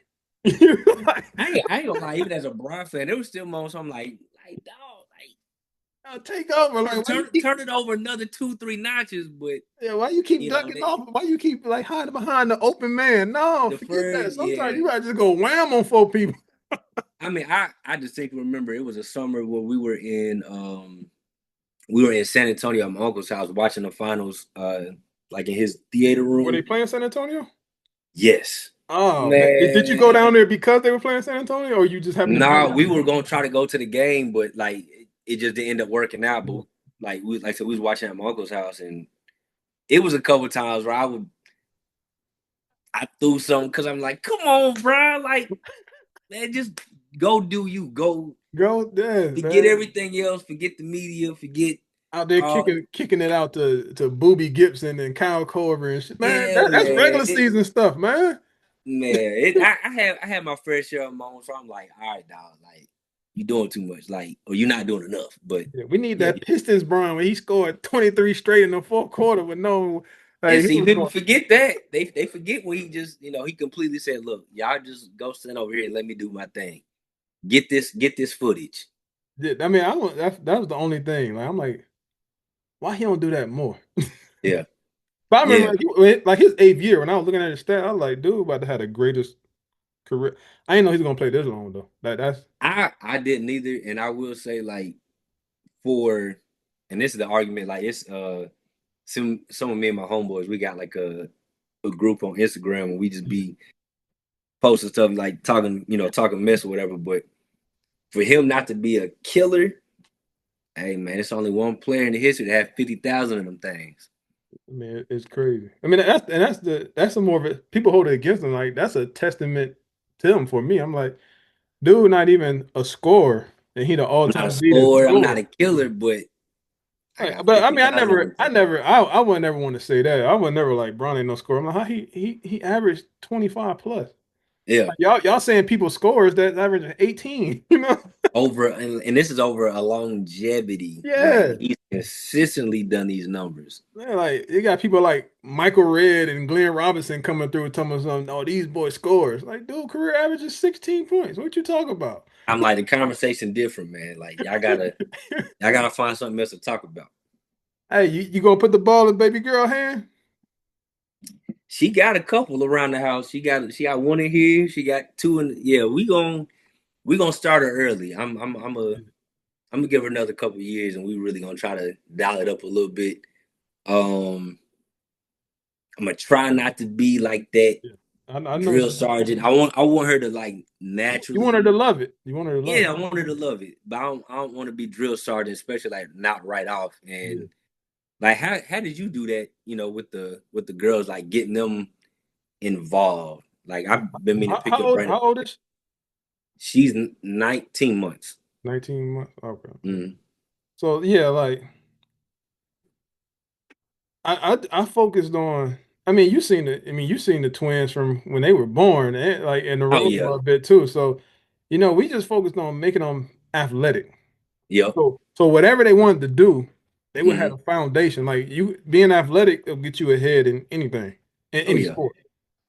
Like, I ain't gonna lie. Even as a Bron fan, there was still moments I'm like dog, take over. like Like, turn it over another two, three notches. But why you keep you know, ducking off? Why you keep like hiding behind the open man? No, the forget that. first, Sometimes yeah. you gotta just go wham on four people. I mean, I distinctly remember it was a summer where we were in San Antonio at my uncle's house watching the finals, like in his theater Were they room. playing San Antonio? Yes, Oh man, did you go man. down there because they were playing San Antonio, or you just happened to be No, there? we were gonna try to go to the game, but like it just didn't end up working out. But like I said, we was watching at my uncle's house, and it was a couple times where I threw something because I'm like, come on, bro, like man, just go do you go Go there, forget man. everything else, forget the media, forget Out there all. kicking it out to Booby Gibson and Kyle Korver and shit. Man, Yeah, that's man. regular season stuff, man. I had my fair share of moments where I'm like, all right, dog, like you doing too much, like, or you're not doing enough. But Yeah, we need yeah, that Pistons Brian when he scored 23 straight in the fourth quarter with no and like he see, was people going. forget that they forget when he just he completely said, look, y'all just go stand over here and let me do my thing. Get this footage. Yeah, I mean, that was the only thing. Like I'm like, why he don't do that more? Yeah, But I remember yeah. like his eighth year when I was looking at his stat, I was like, dude, about to have the greatest career. I didn't know he's gonna play this long though. That's I didn't either, and I will say like for, and this is the argument. Like it's some of me and my homeboys, we got like a group on Instagram and we just be posting stuff like talking, talking mess or whatever. But for him not to be a killer, hey man, it's only one player in the history to have 50,000 of them things. I mean, it's crazy. I mean, that's a more of it. People hold it against him. Like that's a testament to him. For me, I'm like, dude, not even a scorer, and he the I'm not a all-time leading scorer, I'm not scorer. a killer, but I Right, got but I mean, 50,000 on him. I would never want to say that. I would never like Bron ain't no scorer. I'm like, how he averaged 25 plus. Yeah. Like, y'all saying people scores that average 18, you know? Over and this is over a longevity. Like Yeah. he's consistently done these numbers. Yeah, like you got people like Michael Redd and Glenn Robinson coming through and telling us something, oh, these boys scores. Like, dude, career average is 16 points. What you talking about? I'm like the conversation different, man. Like y'all gotta find something else to talk about. Hey, you gonna put the ball in baby girl hand? She got a couple around the house. She got one in here. She got two in. Yeah, we gonna start her early. I'm gonna give her another couple years, and we really gonna try to dial it up a little bit. Um, I'm gonna try not to be like that Yeah. I know drill sergeant. I want her to like you want her to naturally. love it. You want her to love Yeah, it. I want her to love it, but I don't want to be drill sergeant, especially like not right off. Yeah. And like, how did you do that? With the girls, like getting them involved. Like I've been meaning to pick your brain. How old is she? She's 19 months. 19 months. Okay. Mm. So yeah, like I focused on. I mean, you seen the twins from when they were born, and like in the Oh road yeah. a bit too. So, we just focused on making them athletic. Yep. So whatever they wanted to do, they would have Mm. a foundation. Like you being athletic will get you ahead in anything, in Oh any yeah. sport.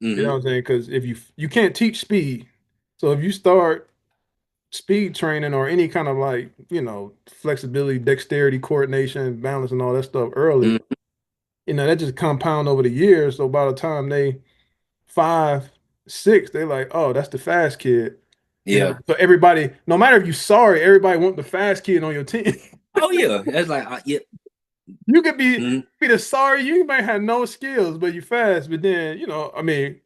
You know Mm-hmm. what I'm saying? Because if you can't teach speed, so if you start speed training or any kind of like flexibility, dexterity, coordination, balance, and all that stuff early, Mm. that just compound over the years. So by the time they 5, 6, they like, oh, that's the fast kid. Yeah. So everybody, no matter if you sorry, everybody want the fast kid on your team. Oh yeah. That's like yeah. You could Mm. be the sorry, you might have no skills, but you fast. But then, I mean,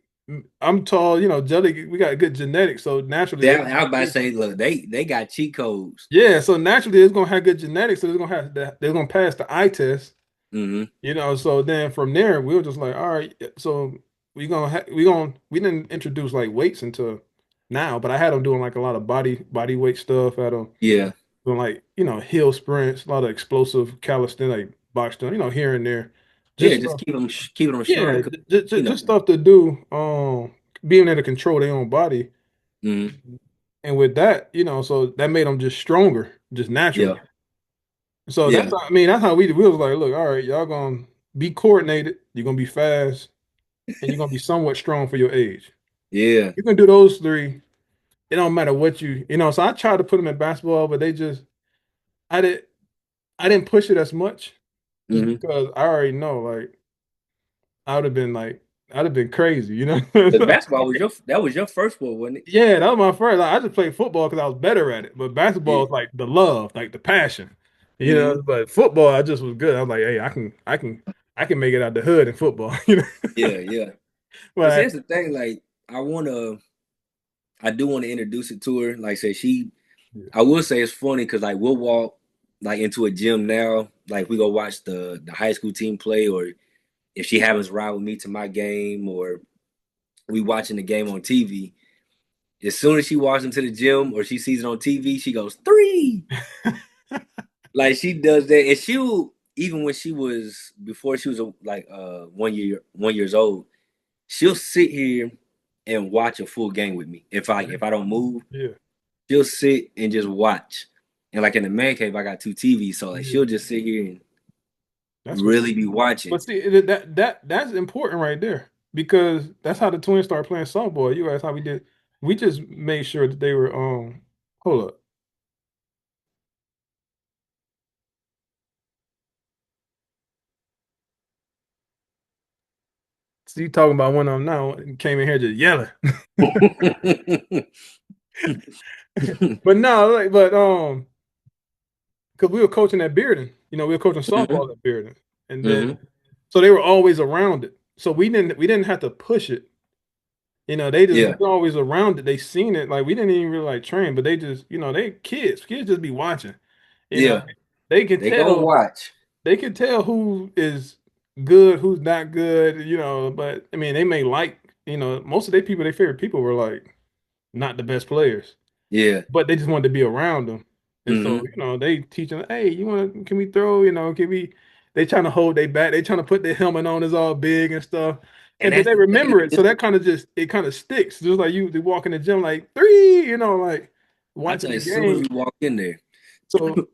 I'm tall, Jelly, we got good genetics, so naturally I was about to say, look, they got cheat codes. yeah, so naturally it's gonna have good genetics, so they're gonna pass the eye test. Mm-hmm. So then from there, we were just like, all right, so we didn't introduce like weights until now, but I had them doing like a lot of body weight stuff. I had them Yeah. doing like, hill sprints, a lot of explosive calisthenics, like box stuff, here and there. Yeah. Just Just stuff, keeping them strong. yeah, 'Cause, just stuff to do, being able to control their own body. mm-hmm. And with that, so that made them just stronger, just naturally. Yeah. So Yeah. that's how we was like, look, all right, y'all gonna be coordinated, you're gonna be fast, and you're gonna be somewhat strong for your age. Yeah. You can do those three. It don't matter what So I tried to put them in basketball, but I did I didn't push it as much just Mm-hmm. because I already know like I would have been like I'd have been crazy. But basketball was your first one, wasn't it? Yeah, that was my first. Like, I just played football because I was better at it, but basketball Yeah. is like the love, like the passion. Mm-hmm. But football, I just was good. I was like, hey, I can make it out the hood in football. Yeah. Yeah. But But here's the thing, like I do want to introduce it to her. Like I said, yeah, I will say it's funny because like we'll walk like into a gym now, like we go watch the high school team play, or if she happens to ride with me to my game, or we watching the game on TV. As soon as she walks into the gym or she sees it on TV, she goes three. Like she does that, and she'll even when she was before she was like 1 years old, she'll sit here and watch a full game with me. If I don't move, yeah, she'll sit and just watch. And like in the man cave, I got two TVs, so like yeah. she'll just sit here and That's what's. really be watching. But see, that's important right there because that's how the twins started playing softball. You asked how we did. We just made sure that they were. Hold up. See, you talking about one of them now and came in here just yelling. But no, like, because we were coaching at Bearden, we were coaching Hmm. softball at Bearden, and then Hmm. so they were always around it. So we didn't have to push it. They just Yeah, were always around it. They seen it. Like we didn't even really like train, but they just, they kids. Kids just be watching. You know, yeah. they can They gonna tell. watch. They can tell who is good, who's not good. But I mean, they may like. Most of their favorite people were like not the best players, Yeah, but they just wanted to be around them. And so, Hmm. they teach them, hey, can we throw, can we, they trying to hold their back. They trying to put their helmet on, it's all big and stuff. And But that's they the thing. remember it. So that kind of it kind of sticks. Just like they walk in the gym like three, like I watching tell you, the as soon as game. we walk in there, So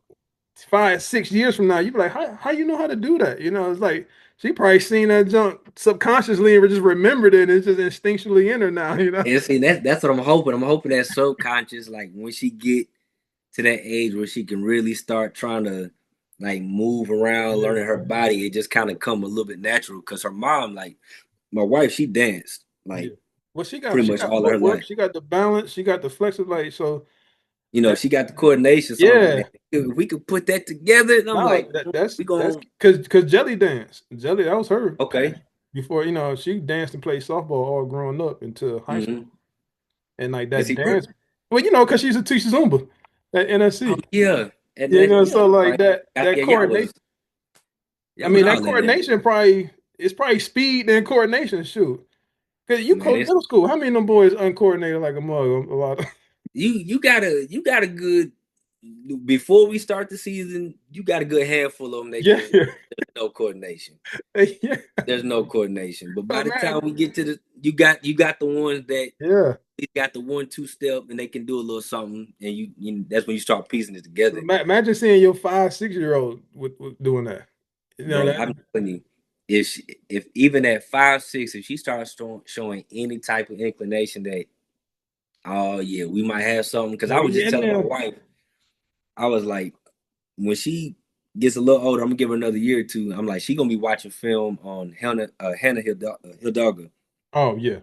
5, 6 years from now, you be like, how you know how to do that? It's like she probably seen that junk subconsciously and just remembered it. And it's just instinctually in her now. and see that's what I'm hoping. I'm hoping that subconscious, like when she get to that age where she can really start trying to like move around, Yeah, learning her body, it just kind of come a little bit natural. Cause her mom, like my wife, she danced yeah. like Well, she got pretty she much got all of her footwork, life. she got the balance, she got the flexibility. So that She got the coordination. So I'm like, man, yeah. if we could put that together, and I'm No, like, that's we that's going because Jelly danced. Jelly, that was her okay. passion. Before, she danced and played softball all growing up into high school. Mm-hmm. And like And that see, dance, well, because she's a teacher Zumba at oh NSC. yeah, and So like right. that Yeah, coordination. I y'all was mean, that all in that, coordination probably it's probably speed and coordination. Shoot, because you man. coach middle school. How many of them boys uncoordinated like a mug? A lot of You got a good before we start the season. You got a good handful of them that yeah, can. There's no coordination. yeah. There's no coordination. But by So the time man, we get to you got the ones that yeah. they got the 1-2 step and they can do a little something, and that's when you start piecing it together, Imagine seeing your 5, 6 year old with doing that. bro. That I'm telling you, if even at 5, 6, if she starts showing any type of inclination that oh yeah, we might have something. Because I well, was just yeah, telling my now. wife, I was like, when she gets a little older, I'm gonna give her another year or two. I'm like, she gonna be watching film on Hannah Hidalgo. Oh yeah,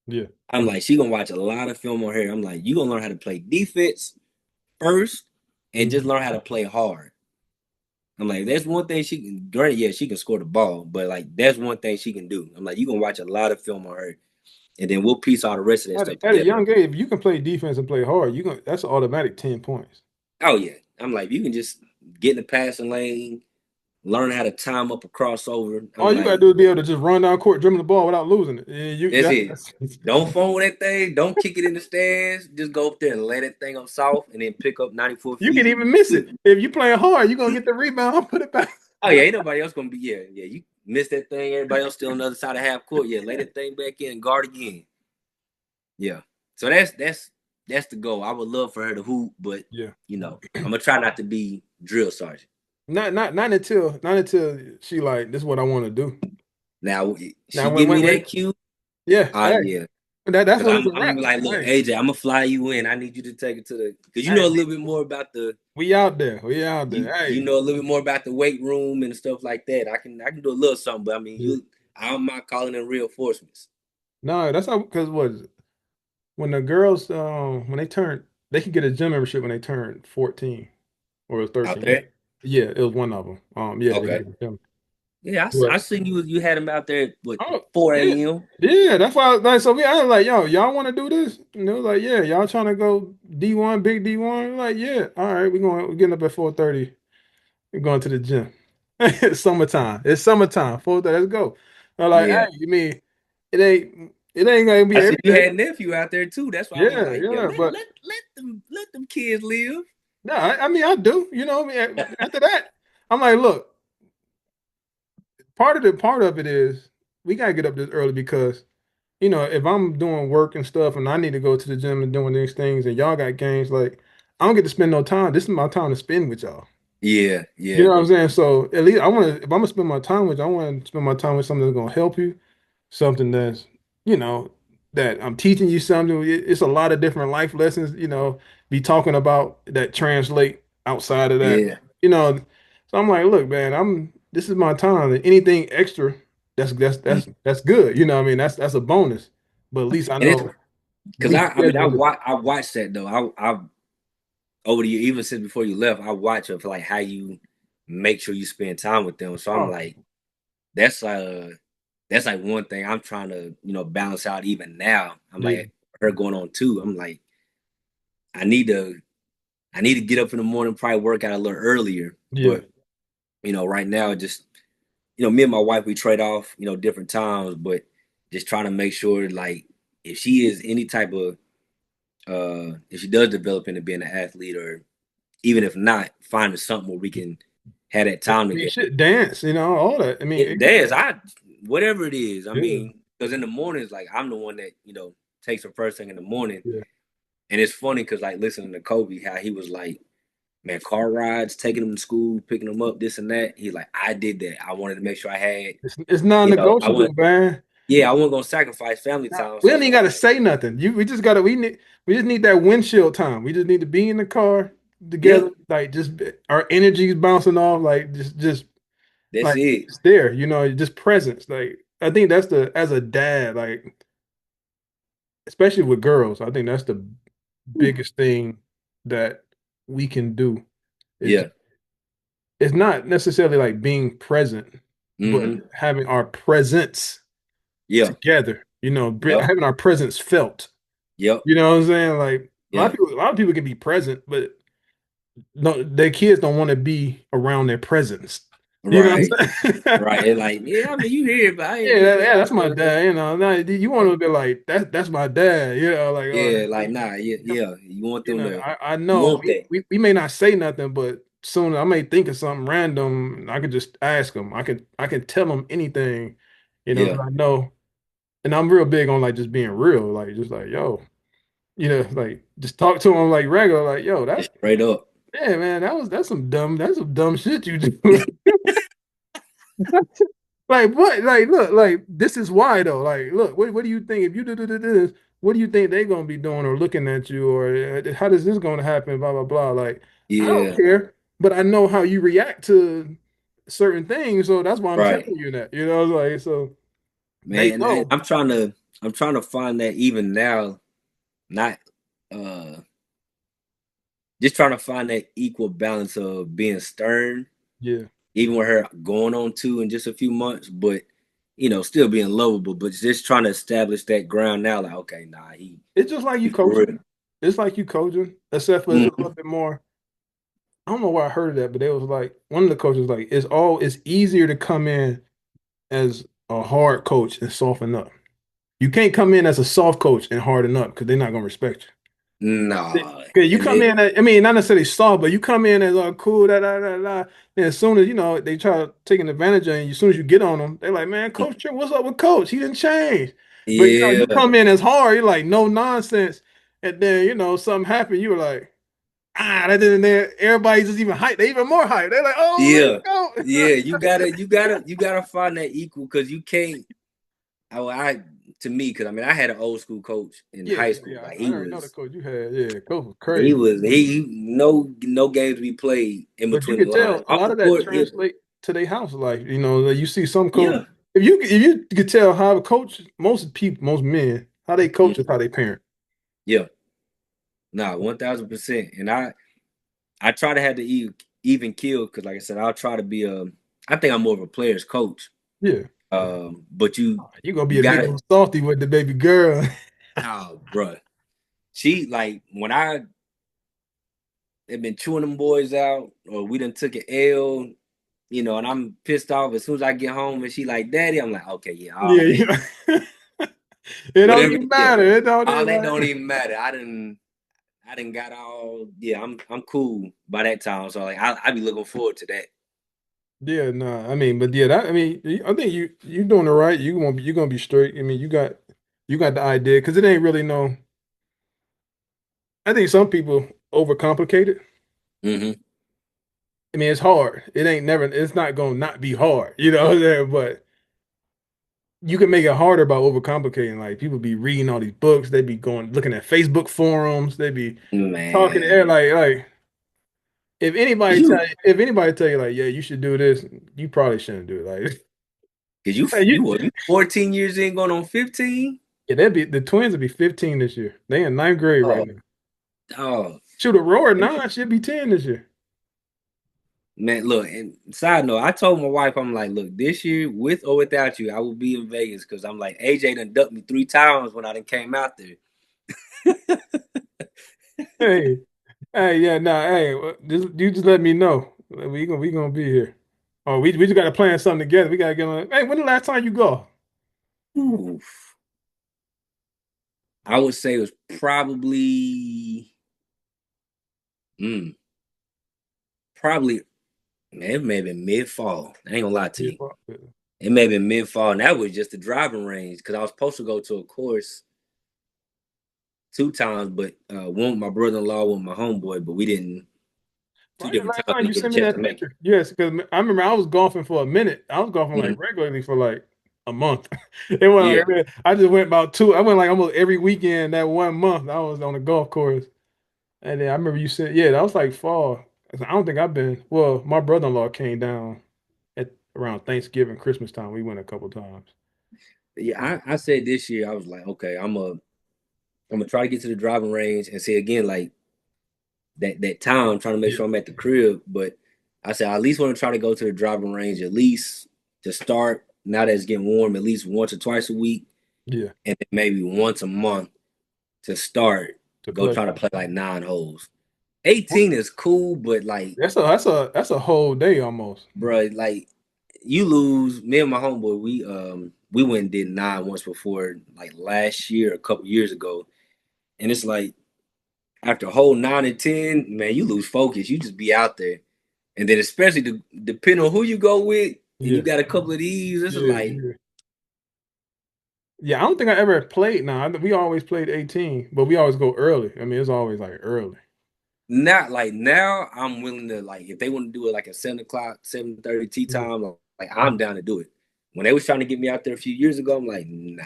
yeah. I'm like, she gonna watch a lot of film on her. I'm like, you gonna learn how to play defense first, and just Mhm. learn how to play hard. I'm like, that's one thing she can. Granted, yeah, she can score the ball, but like, that's one thing she can do. I'm like, you gonna watch a lot of film on her, and then we'll piece all the rest of that stuff At a together. young age, if you can play defense and play hard, that's an automatic 10 points. Oh yeah, I'm like, if you can just get in the passing lane, learn how to time up a crossover. I'm All you gotta like, do is be able to just run down court, dribbling the ball without losing it. And that's it. Don't phone that thing. Don't kick it in the stands. Just go up there and let that thing up soft and then pick up 94 you can feet. even miss it if you playing hard. You're gonna get the rebound, put it back. Oh, yeah. Ain't nobody else going to be. Yeah. Yeah. You miss that thing. Everybody else still on the other side of half court. Yeah. Lay that thing back in and guard again. Yeah. So that's the goal. I would love for her to hoop, but, Yeah, I'm going to try not to be drill sergeant. not until she like this is what I want to do. Now, Now she give me when that cue. yeah, hey, Yeah. that's Because when I'm, it's a I'm wrap. gonna be like, look, Hey, AJ, I'm gonna fly you in. I need you to take it to because you hey, know a little bit more about we out there. We out there. you Hey, know a little bit more about the weight room and stuff like that. I can do a little something, but I mean, yeah. I'm not calling in reinforcements No, that's not because what is it? When the girls when they could get a gym membership when they turn 14 or out 13. there. Yeah, it was one of them. Yeah, they Okay. get a gym. Yeah, I But seen you had them out there with oh 4 yeah, a.m. yeah. That's why like so I was like, yo, y'all want to do this? And they was like, yeah, y'all trying to go D1, big D1? Like, yeah, all right, we're getting up at 4:30. We're going to the gym. It's summertime. It's summertime. 4:30. Let's go. I'm like, Yeah, hey, you mean it ain't gonna be I see every you day. had nephew out there too. That's why I was Yeah, like, yo, yeah. But let them kids live. no, I mean I do. After that, I'm like, look, part of it is we gotta get up this early because if I'm doing work and stuff and I need to go to the gym and doing these things and y'all got games, like I don't get to spend no time. This is my time to spend with y'all. Yeah, You know yeah, what I'm saying? So at least if I'm gonna spend my time with you, I want to spend my time with something that's gonna help you, something that's, you know, that I'm teaching you something. It's a lot of different life lessons, be talking about that translate outside of that, yeah. you know. So I'm like, look, man, this is my time. Anything extra, that's good. You know what I mean? That's a bonus. But at least I And it's know because we I mean schedule it. I watched that though. I over the year, even since before you left, I watch of like how you make sure you spend time with them. So I'm Oh, like, that's uh that's like one thing I'm trying to, balance out even now. I'm yeah, like her going on too. I'm like, I need to I need to get up in the morning, probably work out a little earlier. yeah, But, right now just me and my wife we trade off, different times, but just trying to make sure like if she is any type of if she does develop into being an athlete or even if not, finding something where we can have that I time mean, together. shit, dance, all that. I mean, It does. I whatever it is. I yeah, mean, because in the mornings, like I'm the one that takes the first thing in the morning, yeah. and it's funny because like listening to Kobe, how he was like, man, car rides, taking them to school, picking them up, this and that. He's like, I did that. I wanted to make sure I had, It's I non-negotiable, went, man. yeah, I wasn't gonna sacrifice family time. We So don't it's even like, gotta say nothing. We just gotta we just need that windshield time. We just need to be in the car yeah, together, like just our energy's bouncing off, like just that's like it. it's there, just presence. Like I think that's the as a dad, like especially with girls, I think that's the biggest thing that we can do. It's Yeah. it's not necessarily like being present, but Mm-hmm. having our presence Yeah. together, Yep. having our presence felt. Yep. You know what I'm saying? Like Yeah. a lot of people can be present, but no, their kids don't want to be around their presence. You know Right. what I'm saying? Right. And like, yeah, I mean, you here, but I ain't Yeah, really yeah, that's my like, dad. Now you want to be like that's my dad. Like yeah, like, nah, yeah, yeah. You want them to, I you know want that. we may not say nothing, but soon I may think of something random. I could just ask them. I can tell them anything, 'cause Yeah. I know. And I'm real big on like just being real, like just like yo, like just talk to them like regular, like yo, Just straight up. yeah, man, that's some dumb shit you do. Like what? Like look, like this is why though. Like look, what do you think if you do this? What do you think they're gonna be doing or looking at you or how does this gonna happen? Blah blah blah. Like I don't Yeah. care, but I know how you react to certain things, so that's why I'm telling Right. you that. Like so they Man, and know. I'm trying to find that even now, not uh just trying to find that equal balance of being stern, Yeah, even with her going on two in just a few months, but still being lovable, but just trying to establish that ground now, like, okay, nah, it's just like you he for real. coaching. It's like you coaching, except for it's a Mhm. little bit more. I don't know where I heard of that, but it was like one of the coaches like it's easier to come in as a hard coach and soften up. You can't come in as a soft coach and harden up because they're not gonna respect you. Nah, Cause you and come in, I mean, not necessarily soft, but you come in as cool, da da da da. And as soon as they try taking advantage of you, as soon as you get on them, they're like, "Man, Coach Tripp, what's up with Coach? He didn't change." But you yeah, come in as hard, you're like, no nonsense, and then something happened, you were like, that didn't there. Everybody just even hype. They even more hype. They're like, "Oh, yeah, let's go." yeah. You gotta find that equal because you can't. I to me, because I mean, I had an old school coach in Yeah, high yeah, school. yeah. Like I already know the coach you had. Yeah, coach was he crazy. was he no games we played in But you between the could lines. tell a Off lot the of that court, yeah, translate to their house life. Like you see some coach. yeah, If you could tell how a coach, most men, how they coach is mhm, how they parent. yeah. Nah, 1,000%. And I try to have the even kill because, like I said, I'll try to be a. I think I'm more of a player's coach. Yeah, But you gonna be you a big gotta. old softy with the baby girl. Oh, bruh. She like when I have been chewing them boys out, or we done took an L, and I'm pissed off as soon as I get home, and she like, "Daddy," I'm like, "Okay, yeah, all Yeah, that, yeah. It don't whatever, even yeah, matter. It don't all even that don't like. even matter." I didn't got all, yeah. I'm cool by that time, so like I be looking forward to that. Yeah, nah. I mean, but yeah, I mean, I think you doing it right. You gonna be straight. I mean, you got the idea because it ain't really no. I think some people overcomplicate it. Hmm. I mean, it's hard. It's not gonna not be hard, what I'm saying? But you can make it harder by overcomplicating. Like people be reading all these books, they be looking at Facebook forums, they be talking to air Man, like you if anybody tell you like, yeah, you should do this, you probably shouldn't do it. Like cause you hey, you what, you 14 years in going on 15? yeah, the twins will be 15 this year. They in ninth grade right Oh, now. oh. Shoot, Aurora 9 should be 10 this year. Man, look, and side note, I told my wife, I'm like, look, this year, with or without you, I will be in Vegas because I'm like, AJ done ducked me 3 times when I done came out there. Hey, hey, yeah, nah, hey, you just let me know. We gonna be here. Oh, we just gotta plan something together. We gotta get on. Hey, when the last time you go? Oof. I would say it was probably, mm, probably, man, it may have been mid fall. I ain't gonna lie to Yeah, you. fuck it. It may have been mid fall, and that was just the driving range because I was supposed to go to a course 2 times, but one with my brother in law, one with my homeboy, but we didn't. Two Right, the different last times time we you didn't get a sent me chance that to make it. picture. Yes, because I remember I was golfing for a minute. I was golfing like Mhm. regularly for like a month. It went Yeah, like I just went about two. I went like almost every weekend that 1 month. I was on the golf course, and then I remember you said, "Yeah, that was like fall." I said, I don't think I've been. Well, my brother-in-law came down at around Thanksgiving, Christmas time. We went a couple times. yeah. I said this year I was like, okay, I'm gonna try to get to the driving range and see again like that time trying to make Yeah, sure I'm at the crib. But I said I at least want to try to go to the driving range at least to start. Now that it's getting warm, at least once or twice a week, yeah, and then maybe once a month to start. to Go play. try to play like 9 holes. 18 is cool, but like, That's a whole day almost. bro, like you lose. Me and my homeboy, we went and did 9 once before, like last year, a couple years ago, and it's like after a whole 9 and 10, man, you lose focus. You just be out there, and then especially depending on who you go with, and you Yeah, got a couple of these. This is yeah, like yeah. Yeah, I don't think I ever played. Now we always played 18, but we always go early. I mean, it's always like early. not like now. I'm willing to like if they want to do it like a 7 o'clock, 7:30 tea Yeah, time. Like yeah. I'm down to do it. When they was trying to get me out there a few years ago, I'm like, nah,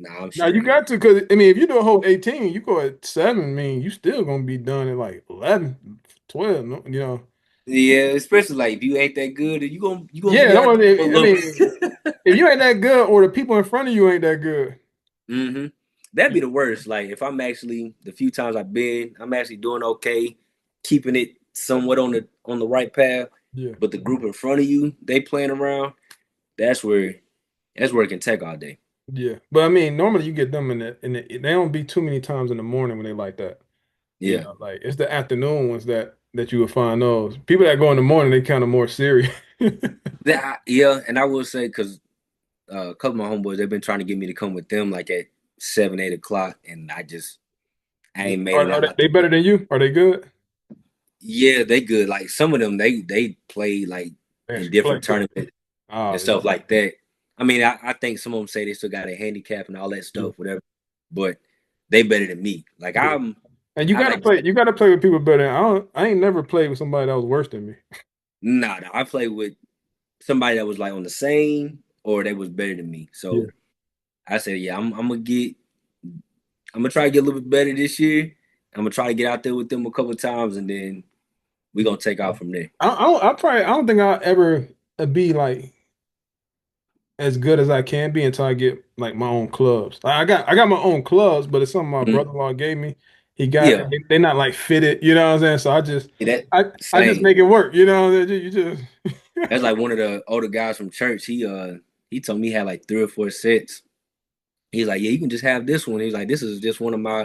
I'm Now you straight. got to, because I mean, if you do a whole 18, you go at 7. I mean, you still gonna be done at like 11, 12. You know. Yeah, especially like if you ain't that good, you gonna Yeah, be that out was, there for a I little mean, bit. if you ain't that good, or the people in front of you ain't that good. hmm That'd be the worst. Like if I'm actually the few times I've been, I'm actually doing okay, keeping it somewhat on the right path. Yeah, But the group in front of you, they playing around. That's where that's where it can take all day. yeah. But I mean, normally you get them they don't be too many times in the morning when they like that. You Yeah, know, like it's the afternoon ones that you will find those. People that go in the morning, they kind of more serious. yeah. And I will say because a couple of my homeboys they've been trying to get me to come with them like at 7, 8 o'clock, and I Yeah. ain't made it Are they, out they there better yet. than you? Are they good? Yeah, they good. Like some of them, they play like They in actually play different too. tournaments and Oh yeah, stuff like that. I mean, I think some of them say they still got a handicap and all that yeah, stuff, whatever. But they better than me. Like yeah. And you I gotta like to play. say, You gotta play with people better. I ain't never played with somebody that was worse than me. nah. I play with somebody that was like on the same or that was better than me. Yeah. So I said, yeah, I'm gonna try to get a little bit better this year. I'm gonna try to get out there with them a couple of times, and then we Yeah. gonna take off from there. I don't think I'll ever be like as good as I can be until I get like my own clubs. I got my own clubs, but it's something my Mhm. brother-in-law gave me. He got Yeah, they're not like fitted, you know what I'm saying? So that I just same. make it work, you know. You just That's like one of the older guys from church. He told me he had like 3 or 4 sets. He's like, yeah, you can just have this one. He's like, this is just one of my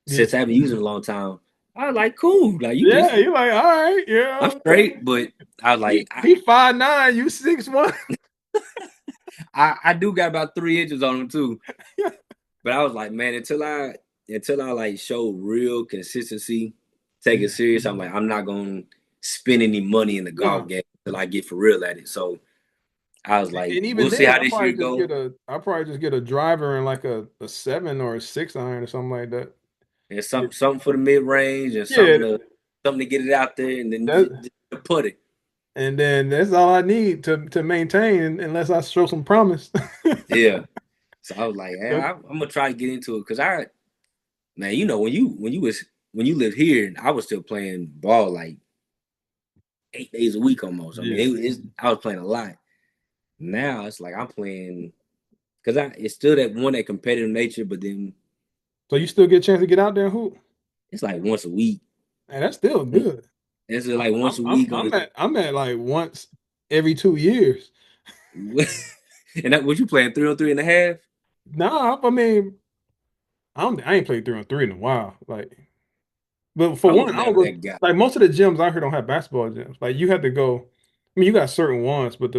yeah. sets I haven't used in a long time. I was like, cool. Like you Yeah, just you're like, all right, I'm yeah. straight, but I was like, He 5'9", you 6'1". I do got about 3 inches on him too. But I was like, man, until I like show real consistency, take Yeah. it serious, I'm like, I'm not gonna spend any money in the golf No. game until I get for real at it. So I was like, And we'll even see then, how this year go. I'll probably just get a driver and like a 7 or a 6 iron or something like that. And Yeah. something for the mid range and Yeah, something to get it out there and then that, just put it. and then that's all I need to maintain unless I show some promise. Yeah. So I was like, Yep. yeah, I'm gonna try to get into it because man, when you lived here, I was still playing ball like 8 days a week almost. I mean, Yeah. I was playing a lot. Now it's like I'm playing because I it's still that competitive nature, but then So you still get a chance to get out there and hoop? it's like once a week. And that's still good. It's like once I'm a I'm week on I'm at I'm at like once every 2 years. and that what you playing 3 on 3 and a half? Nah, I mean I ain't played 3-on-3 in a while. Like, but for I was one, I don't never go that guy. like most of the gyms out here don't have basketball gyms. Like you have to go. I mean, you got certain ones, but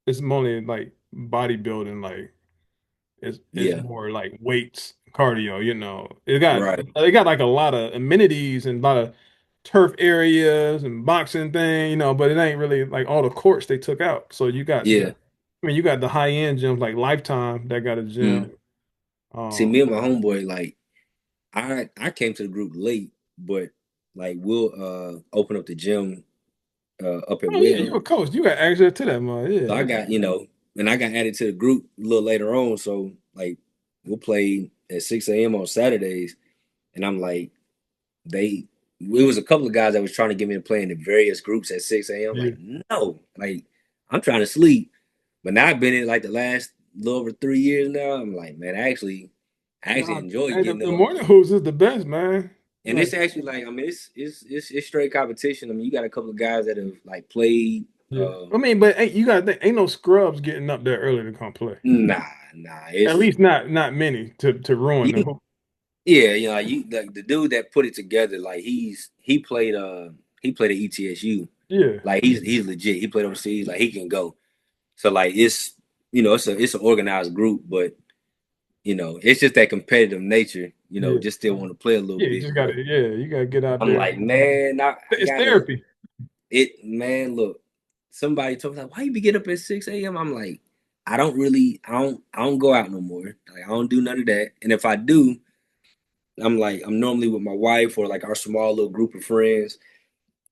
it's mainly like bodybuilding. Like it's Yeah, more like weights, cardio. You know, right. it got like a lot of amenities and a lot of. turf areas and boxing thing, but it ain't really like all the courts they took out. So you got Yeah. I mean, you got the high end gyms like Lifetime that got a gym. Mm. See, Um, me and my homeboy, like, I came to the group late, but like we'll open up the gym up at oh yeah, you Well. a coach. You got access to that, man. So I Yeah, got, and I got added to the group a little later on. So like we'll play at 6 a.m. on Saturdays. And I'm like, it was a couple of guys that was trying to get me to play in the various groups at 6 a.m. yeah. Like, no, like I'm trying to sleep. But now I've been in like the last little over 3 years now. I'm like, man, I actually Nah, enjoy hey, getting the up. morning hoops is the best, man. And Like, it's actually like, I mean, it's straight competition. I mean, you got a couple of guys that have like played. yeah. I mean, but you got to think, ain't no scrubs getting up there early to come play. Nah. At It's least not many to ruin the you, hoop. yeah, you like the dude that put it together. Like he played at ETSU. Yeah, Like he's legit. He played overseas. Like he can go. So like it's an organized group, but it's just that competitive nature. yeah, Just still want to play a little yeah. You bit. just But gotta, you gotta get out I'm there. like, man, I It's gotta therapy. it. Man, look, somebody told me like, why you be getting up at 6 a.m.? I'm like, I don't go out no more. Like I don't do none of that. And if I do, I'm normally with my wife or like our small little group of friends.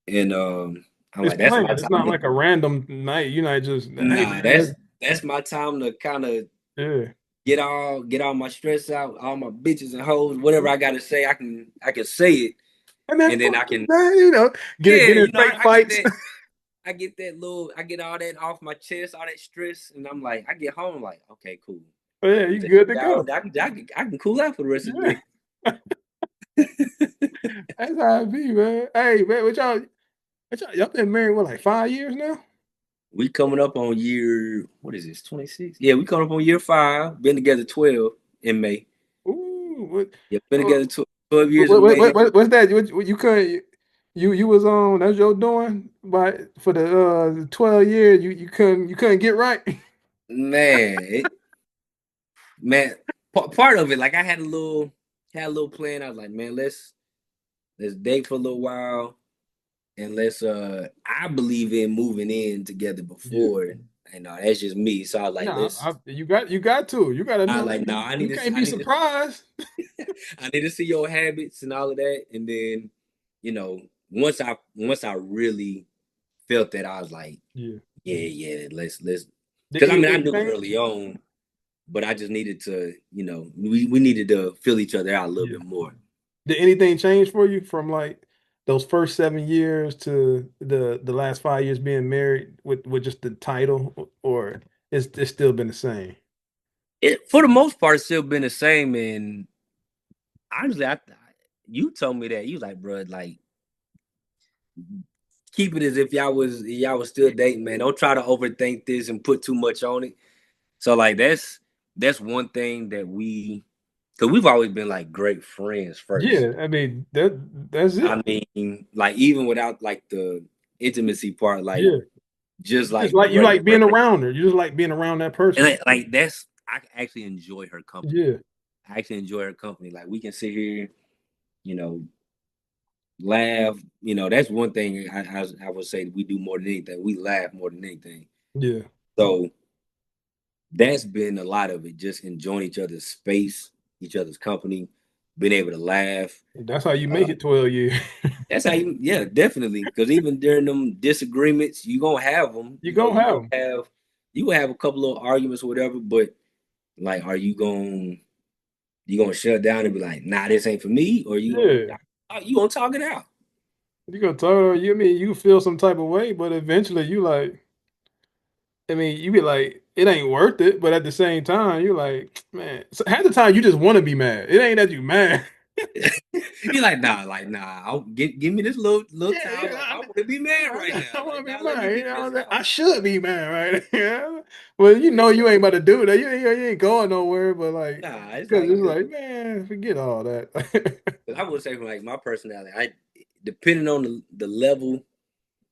And I'm It's like, that's my planned. It's time not to like a random night. You're not just, hey nah, man, that's my time to kind of yeah. get all my stress out, all my bitches and hoes, whatever I gotta say, I can say it, And then and then fuck I it, can man. Get yeah, in fake I get fights. that I get all that off my chest, all that stress, and I'm like, I get home like, okay, cool. Yeah, Put you the good heat to down. go. I can cool out for the rest of Yeah, the day. that's how it be, man. Hey man, y'all been married what like 5 years now? We coming up on year, what is this, 26? Yeah, we coming up on year 5. Been together 12 in May. Ooh, what, Yeah, been uh, together 12 years in May. what's that? What you couldn't you was on that's your doing by for the 12 years you couldn't get right. Man, man, part of it, like I had a little plan. I was like, man, let's date for a little while and let's I believe in moving in together Yeah. before. And that's just me. So I was like, No, you got to I was know like, no, I you need can't to I be need to surprised. I need to see your habits and all of that. And then, once I really felt that, I was like, Yeah. yeah, let's Did because I mean I anything knew change? early on, but I just needed to, we needed to feel each other out a little Yeah. bit more. Did anything change for you from like those first 7 years to the last 5 years being married with just the title, or it's still been the same? It for the most part still been the same. And honestly, you told me that you was like, bro, like keep it as if y'all was still dating, man. Don't try to overthink this and put too much on it. So like that's one thing that because we've always been like great friends first. Yeah, I mean that's I it. mean, like even without like the intimacy part, like Yeah, just you just like like you regular like being friends. around her. You just like being around that And person. like that's I actually enjoy her company. Yeah, I actually enjoy her company. Like we can sit here, you know, laugh. That's one thing I would say we do more than anything. We laugh more than anything. yeah. So that's been a lot of it. Just enjoying each other's space, each other's company, being able to laugh. That's how you make Uh, it 12 years. that's how you, yeah, definitely. Because even during them disagreements, you gonna have them. You gonna have them. You gonna have a couple of arguments or whatever. But like, are you gonna shut down and be like, nah, this ain't for me, or Yeah, you gonna talk it out? you gonna tell her. You mean you feel some type of way, but eventually you like. I mean, you be like, it ain't worth it, but at the same time, you like, man. So half the time you just want to be mad. It ain't that you mad. You're like nah. Give me this little Yeah, time. Like yeah. I want to be mad right now. I want Like to be now, let me mad. get this out. I should be mad, right? Yeah. Well, you ain't about to do that. You ain't going nowhere. But like, Nah, it's because like it's because like, man, forget all that. I would say from like my personality, depending on the level,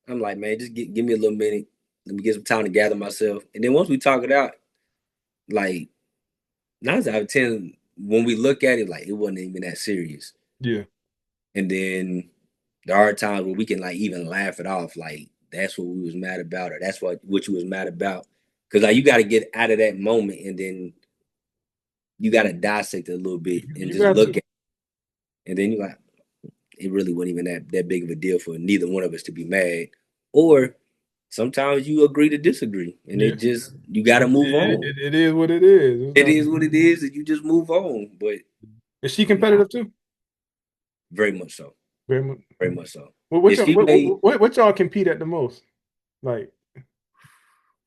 I'm like, man, just give me a little minute. Let me get some time to gather myself. And then once we talk it out, like 9 out of 10, when we look at it, like it wasn't even that serious. Yeah, And then There are times where we can like even laugh it off, like that's what we was mad about, or that's what you was mad about. Cause like you got to get out of that moment, and then you got to dissect it a little bit and You just got look to. at it, and then you like it really wasn't even that big of a deal for neither one of us to be mad. Or sometimes you agree to disagree, and Yeah. it just you got to move on. It is what it is. It's It not, is what it is, and you just move on. But is she nah, competitive too? very much so, Very much. very much so. Well, If she made what y'all compete at the most? Like,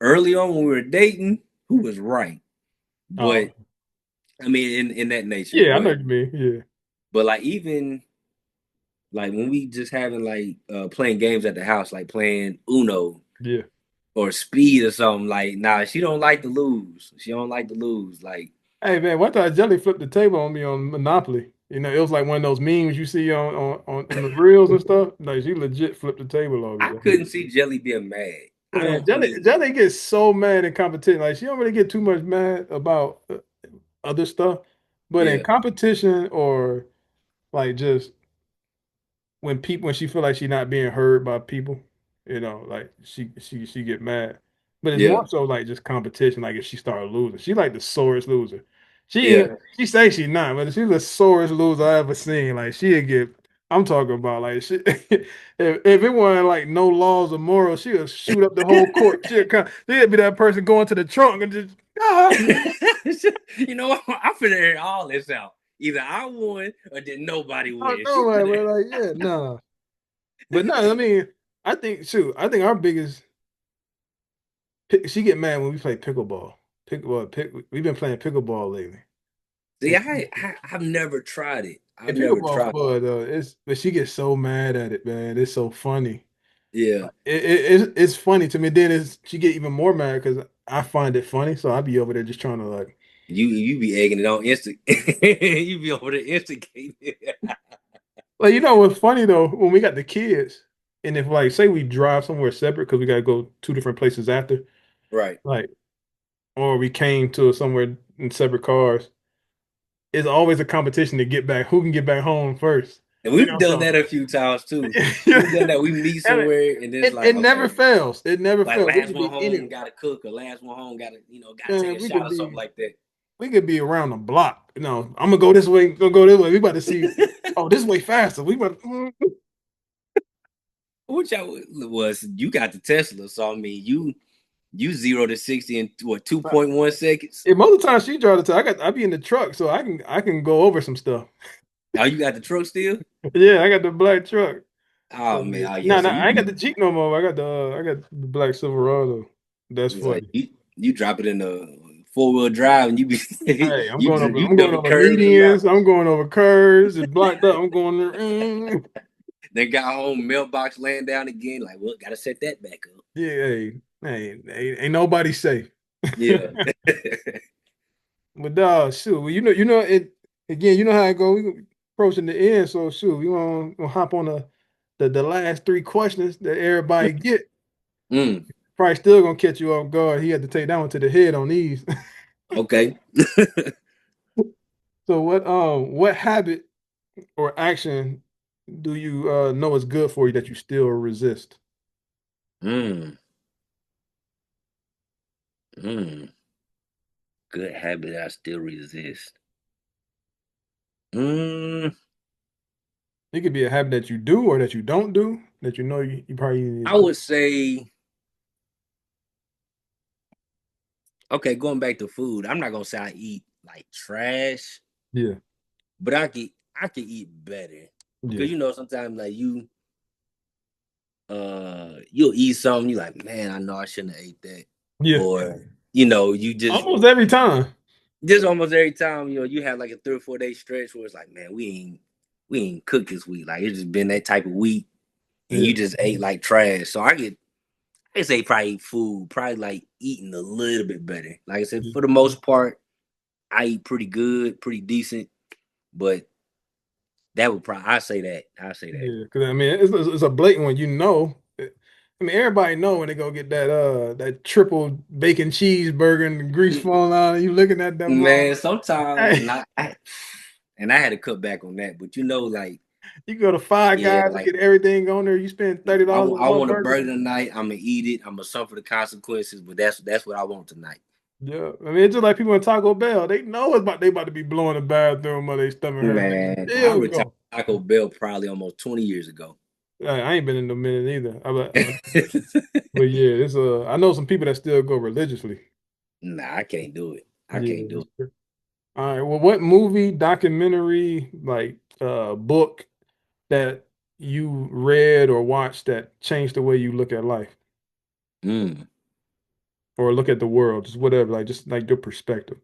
early on when we were dating, who was right, oh, but I mean in that nature, yeah, I know what you mean. Yeah, but like even like when we just having like playing games at the house, like playing Uno yeah. or Speed or something, like nah, she don't like to lose. She don't like to lose. Like Hey man, one time Jelly flipped the table on me on Monopoly. You know, it was like one of those memes you see on the reels and stuff. Like she legit flipped the table on me, I dog. couldn't see Jelly being mad. I Man, don't. I mean, Jelly gets so mad in competition. Like she don't really get too much mad about other stuff, but in yeah, competition or like just when she feel like she not being heard by people, you know, like she get mad. But it's yeah, more so like just competition. Like if she start losing, she like the sorest loser. yeah. She say she not, but she's the sorest loser I ever seen. Like she'd get. I'm talking about like she, if it wasn't like no laws or morals, she'll shoot up the whole court. She'd be that person going to the trunk and just ah. You know what? I'm finna hear all this out. Either I won or did nobody I win. know, She like, finna. we're like, yeah, nah. But no, I mean, I think our biggest she get mad when we play pickleball. We've been playing pickleball lately. See, And I've never tried it. I've never pickleball tried. fun though. It's but she gets so mad at it, man. It's so funny. Yeah, It's funny to me. Then she get even more mad because I find it funny. So I be over there just trying to like you be egging it on instant. You be over there instigating. you know what's funny though when we got the kids and if like say we drive somewhere separate because we gotta go two different places after Right. like or we came to somewhere in separate cars. It's always a competition to get back. Who can get back home first? And You we've know, done so that a few times too. We've done yeah. that. We meet And somewhere and it's like, it never okay, fails. It never like fails. It last could one be home any got to cook, or last one home got to, got to take man. a shot or something like that. We could be around the block. You know, I'm gonna go this way. Gonna go this way. We about to see. Oh, this way faster. We about. Which I was, you got the Tesla, so I mean, you 0 to 60 in what 2.1 seconds. And most of the time she drive the time. I be in the truck, so I can go over some stuff. Oh, you got the truck still? Yeah, I got the black truck. Oh So, man, oh yeah. no, So I ain't got the Jeep no more. I got the black Silverado. That's it's like funny. you drop it in the 4-wheel drive and you be Hey, you I'm going double over curves and medians. mountains. I'm going over curves. It's blocked up. I'm going there. Then got home, mailbox laying down again. Like, well, gotta set that back up. Yeah, ain't nobody safe. Yeah. But dog, shoot, well, you know it again. You know how it go. We approaching the end, so shoot, we gonna hop on the last three questions that everybody get. Mm, Probably still gonna catch you off guard. He had to take that one to the head on these. okay. So what habit or action do you know is good for you that you still resist? mm, mm. Good habit I still resist. Mm, It could be a habit that you do or that you don't do that you know you probably I would say, okay, going back to food, I'm not gonna say I eat like trash, yeah but I can eat better. yeah Cause sometimes like you'll eat something, you like, man, I know I shouldn't have ate that. yeah Or, you almost every time. just almost every time, you have like a 3 or 4 day stretch where it's like, man, we ain't cooked this week. Like it's just been that type of week and Yeah you just ate like trash. So I say probably eat food, probably like eating a little bit better. Like I said, yeah for the most part, I eat pretty good, pretty decent, but that would probably I say that. yeah. Because I mean it's a blatant one. You know, I mean everybody know when they go get that triple bacon cheeseburger and the grease falling out. You looking at them. Man, sometimes Hey, and I had to cut back on that, but like You go to Five Yeah, Guys, you like get everything on there. You spend $30 on I one want a burger. burger tonight. I'm gonna eat it. I'm gonna suffer the consequences, but that's what I want tonight. Yeah, I mean, it's just like people in Taco Bell. They know they about to be blowing the bathroom or their stomach hurt. They Man, I still retired go. Taco Bell probably almost 20 years ago. I ain't been in a minute either. But yeah, it's I know some people that still go religiously. Nah, I can't do it. I Yeah. can't do it. All right. Well, what movie, documentary, like book that you read or watched that changed the way you look at life Mm. or look at the world, just whatever, like just like your perspective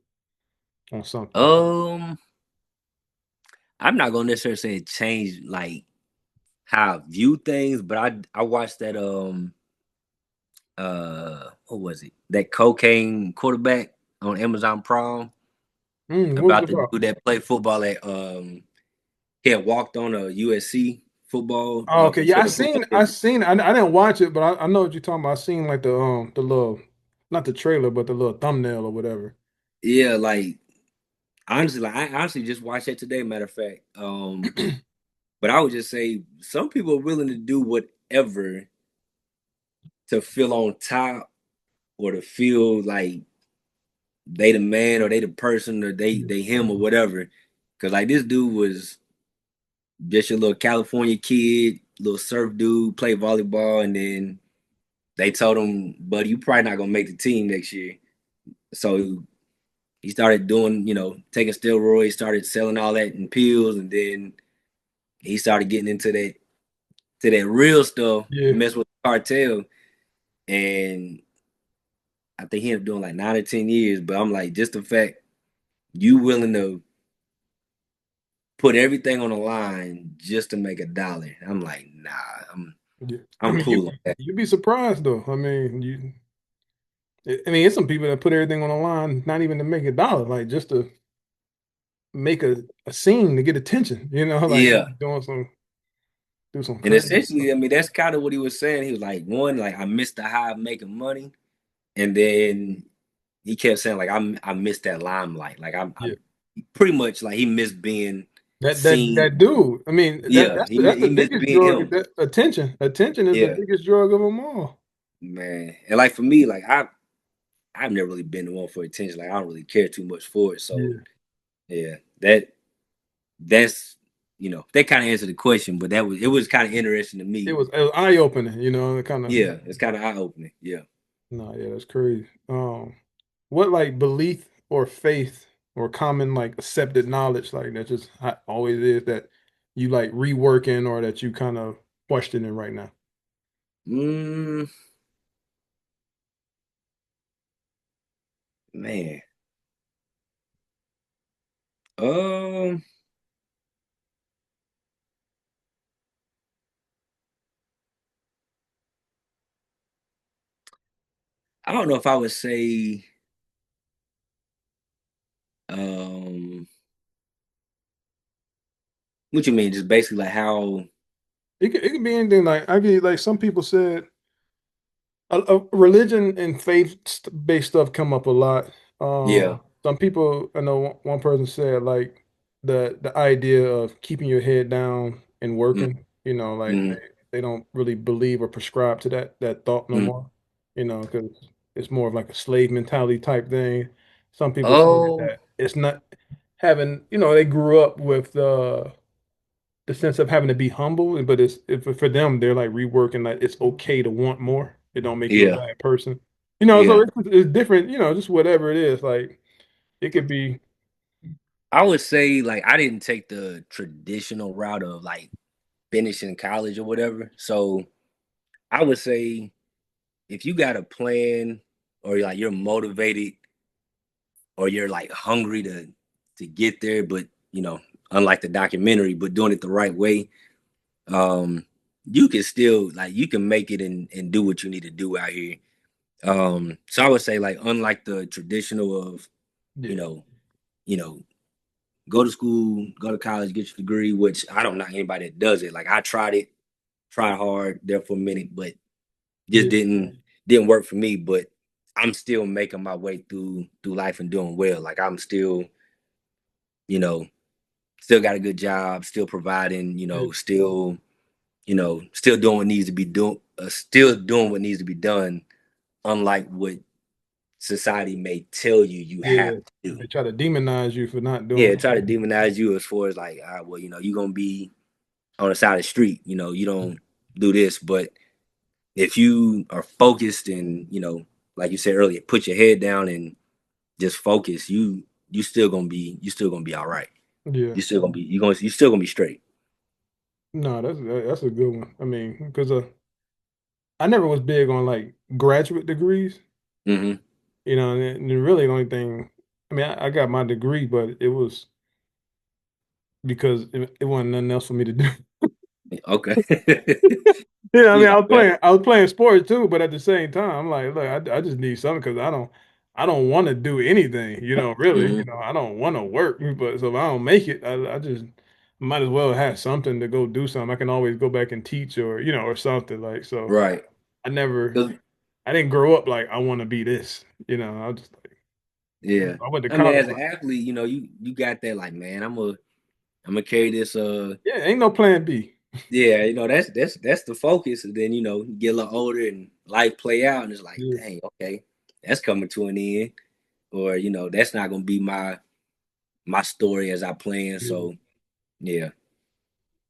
on something. Um, I'm not gonna necessarily say it changed like how I view things, but I watched that what was it? That cocaine quarterback on Amazon Prime What was about it the about? dude that played football at he had walked on a USC football Oh, okay. Yeah, for the football I team. seen. I didn't watch it, but I know what you're talking about. I seen like the little, not the trailer, but the little thumbnail or whatever. Yeah, like honestly, like I honestly just watched that today, matter of fact. But I would just say some people are willing to do whatever to feel on top or to feel like they the man or they the person or Yeah. they him or whatever. Cause like this dude was just a little California kid, little surf dude, played volleyball, and then they told him, buddy, you probably not gonna make the team next year. So he started doing, taking steroids, started selling all that in pills, and then he started getting into that real stuff, Yeah. mess with the cartel, and I think he ended up doing like 9 or 10 years. But I'm like, just the fact you willing to put everything on the line just to make $1. I'm like, nah, I'm Yeah. I I'm mean, cool on that. you'd be surprised though. I mean, it's some people that put everything on the line, not even to make $1, like just to make a scene to get attention. Like they Yeah. be doing do some And crazy stuff. essentially, I mean, that's kind of what he was saying. He was like, one, like I missed the high of making money, and then he kept saying like I missed that limelight. Like Yeah. I'm pretty much like he missed being That seen. dude. I mean, Yeah, that's the he missed biggest being drug. him. That attention. Attention is the Yeah, biggest drug of them all. man. And like for me, like I've never really been the one for attention. Like I don't really care too much for it. So Yeah. yeah, that's that kind of answered the question, but it was kind of interesting to me. It was eye opening. It kind of. Yeah, it's kind of eye opening. Yeah. No, yeah, that's crazy. What like belief or faith or common like accepted knowledge like that just always is that you like reworking or that you kind of questioning right now. Mm, man. Um, I don't know if I would say um what you mean, just basically like how It could be anything like I get like some people said a religion and faith based stuff come up a lot. yeah. Some people, I know one person said like the idea of keeping your head down and Mm, working, like mm, they don't really believe or prescribe to that thought no mm. more, because it's more of like a slave mentality type thing. Some people say Oh, that it's not having, they grew up with the sense of having to be humble, but it's if for them they're like reworking that it's okay to want more. It don't make you a yeah, bad person. So yeah. it's different, just whatever it is. Like it could be, I would say like I didn't take the traditional route of like finishing college or whatever. So I would say if you got a plan or like you're motivated or you're like hungry to get there, but unlike the documentary, but doing it the right way, um, you can still like you can make it and do what you need to do out here. So I would say like unlike the traditional of, you yeah, know, you know, go to school, go to college, get your degree, which I don't know anybody that does it. Like I tried it, tried hard there for a minute, but just yeah, didn't work for me. But I'm still making my way through life and doing well. Like I'm still, you know, still got a good job, still providing, Yeah, still, still doing what needs to be doing, still doing what needs to be done, unlike what society may tell you have yeah. to do. They try to demonize you for not doing Yeah, it. try to demonize you as far as like, well, you're gonna be on the side of the street, you don't do this. But if you are focused and, like you said earlier, put your head down and just focus, you still gonna be all right. Yeah. You still gonna be straight. No, that's a good one. I mean, because I never was big on like graduate degrees. Hmm. And really the only thing, I mean, I got my degree, but it was because it wasn't nothing else for me to do. Okay. Yeah, I mean, Yeah. I was playing sports too, but at the same time, I'm like, look, I just need something because I don't want to do anything, really, Hmm. I don't want to work, but so if I don't make it, I just might as well have something to go do something. I can always go back and teach or something like so. Right. I never, 'Cause- I didn't grow up like I want to be this, I was just like, Yeah. I went to I mean, college. as an athlete, you got that like, man, I'm gonna carry this. Yeah, ain't no plan B. Yeah, that's the focus. And then you get a little older and life play out, and it's like, Yeah, dang, okay, that's coming to an end, or that's not gonna be my story as I plan. yeah. So yeah.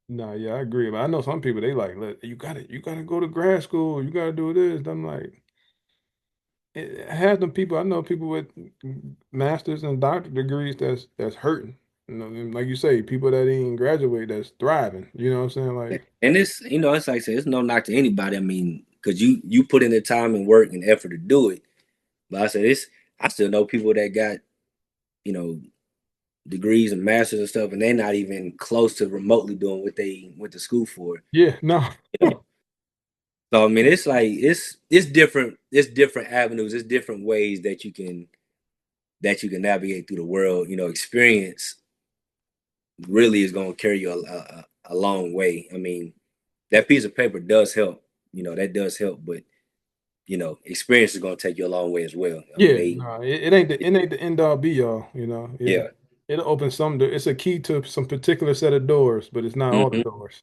No, yeah, I agree. But I know some people they like, look, you gotta go to grad school, you gotta do this. I'm like, I have them people. I know people with masters and doctorate degrees that's hurting. And like you say, people that didn't graduate that's thriving. You know what I'm saying? Like, And it's like I said, it's no knock to anybody. I mean, because you put in the time and work and effort to do it. But I said I still know people that got you know degrees and masters and stuff, and they're not even close to remotely doing what they went to school for. yeah, no, You know, so I mean, it's like it's different. It's different avenues. It's different ways that you can navigate through the world. Experience really is going to carry you a long way. I mean, that piece of paper does help. That does help, but experience is going to take you a long way as well. I mean, yeah, no, it ain't the end all be all. yeah. It'll open some door. It's a key to some particular set of doors, but it's not all the Hmm. doors.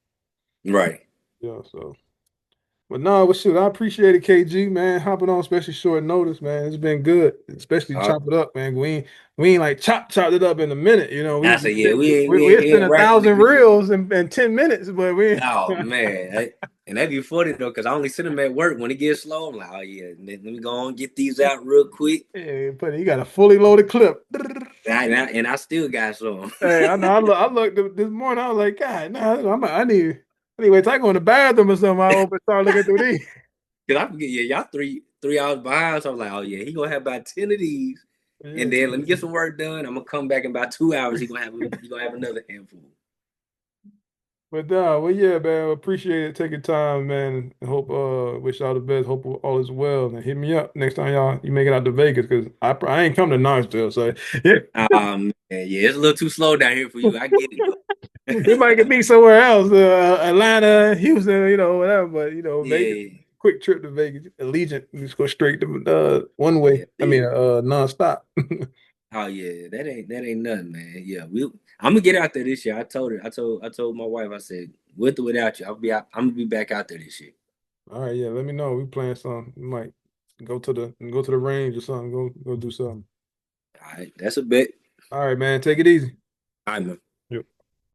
Right. Yeah, so. But no, well, shoot, I appreciate it, KG, man. Hopping on, especially short notice, man. It's been good, especially Uh, chop it up, man. We ain't like chopped it up in a minute, I We say, yeah, we we spent ain't a rapping thousand it. reels in 10 minutes, but we Oh man, and that'd be funny though, cause I only send them at work when it gets slow. I'm like, oh yeah, let me go on and get these out real quick. hey, but you got a fully loaded clip. And I still got some. Hey, I know. I looked this morning. I was like, God, no, I need wait till I go in the bathroom or something. I open start looking through these. Cause I forget, yeah, y'all three hours behind. So I'm like, oh yeah, he gonna have about 10 of these, and Yeah. then let me get some work done. I'm gonna come back in about 2 hours. He gonna have another handful. But well, yeah, man, appreciate it taking time, man. And hope wish y'all the best. Hope all is well. And hit me up next time you make it out to Vegas because I ain't come to Knoxville, so yeah, Yeah, it's a little too slow down here for you. I get it we might get though. me somewhere else, Atlanta, Houston, whatever. But Vegas, Yeah, quick trip to Vegas, Allegiant, we just go straight to one way. yeah, I mean, yeah. nonstop. Oh yeah, that ain't nothing, man. Yeah, I'm gonna get out there this year. I told her, I told my wife, I said, with or without you, I'm gonna be back out there this year. All right, yeah, let me know. We playing something. We might go to the range or something. Go do something. All right, that's a bet. All right, man, take it easy. All right, man.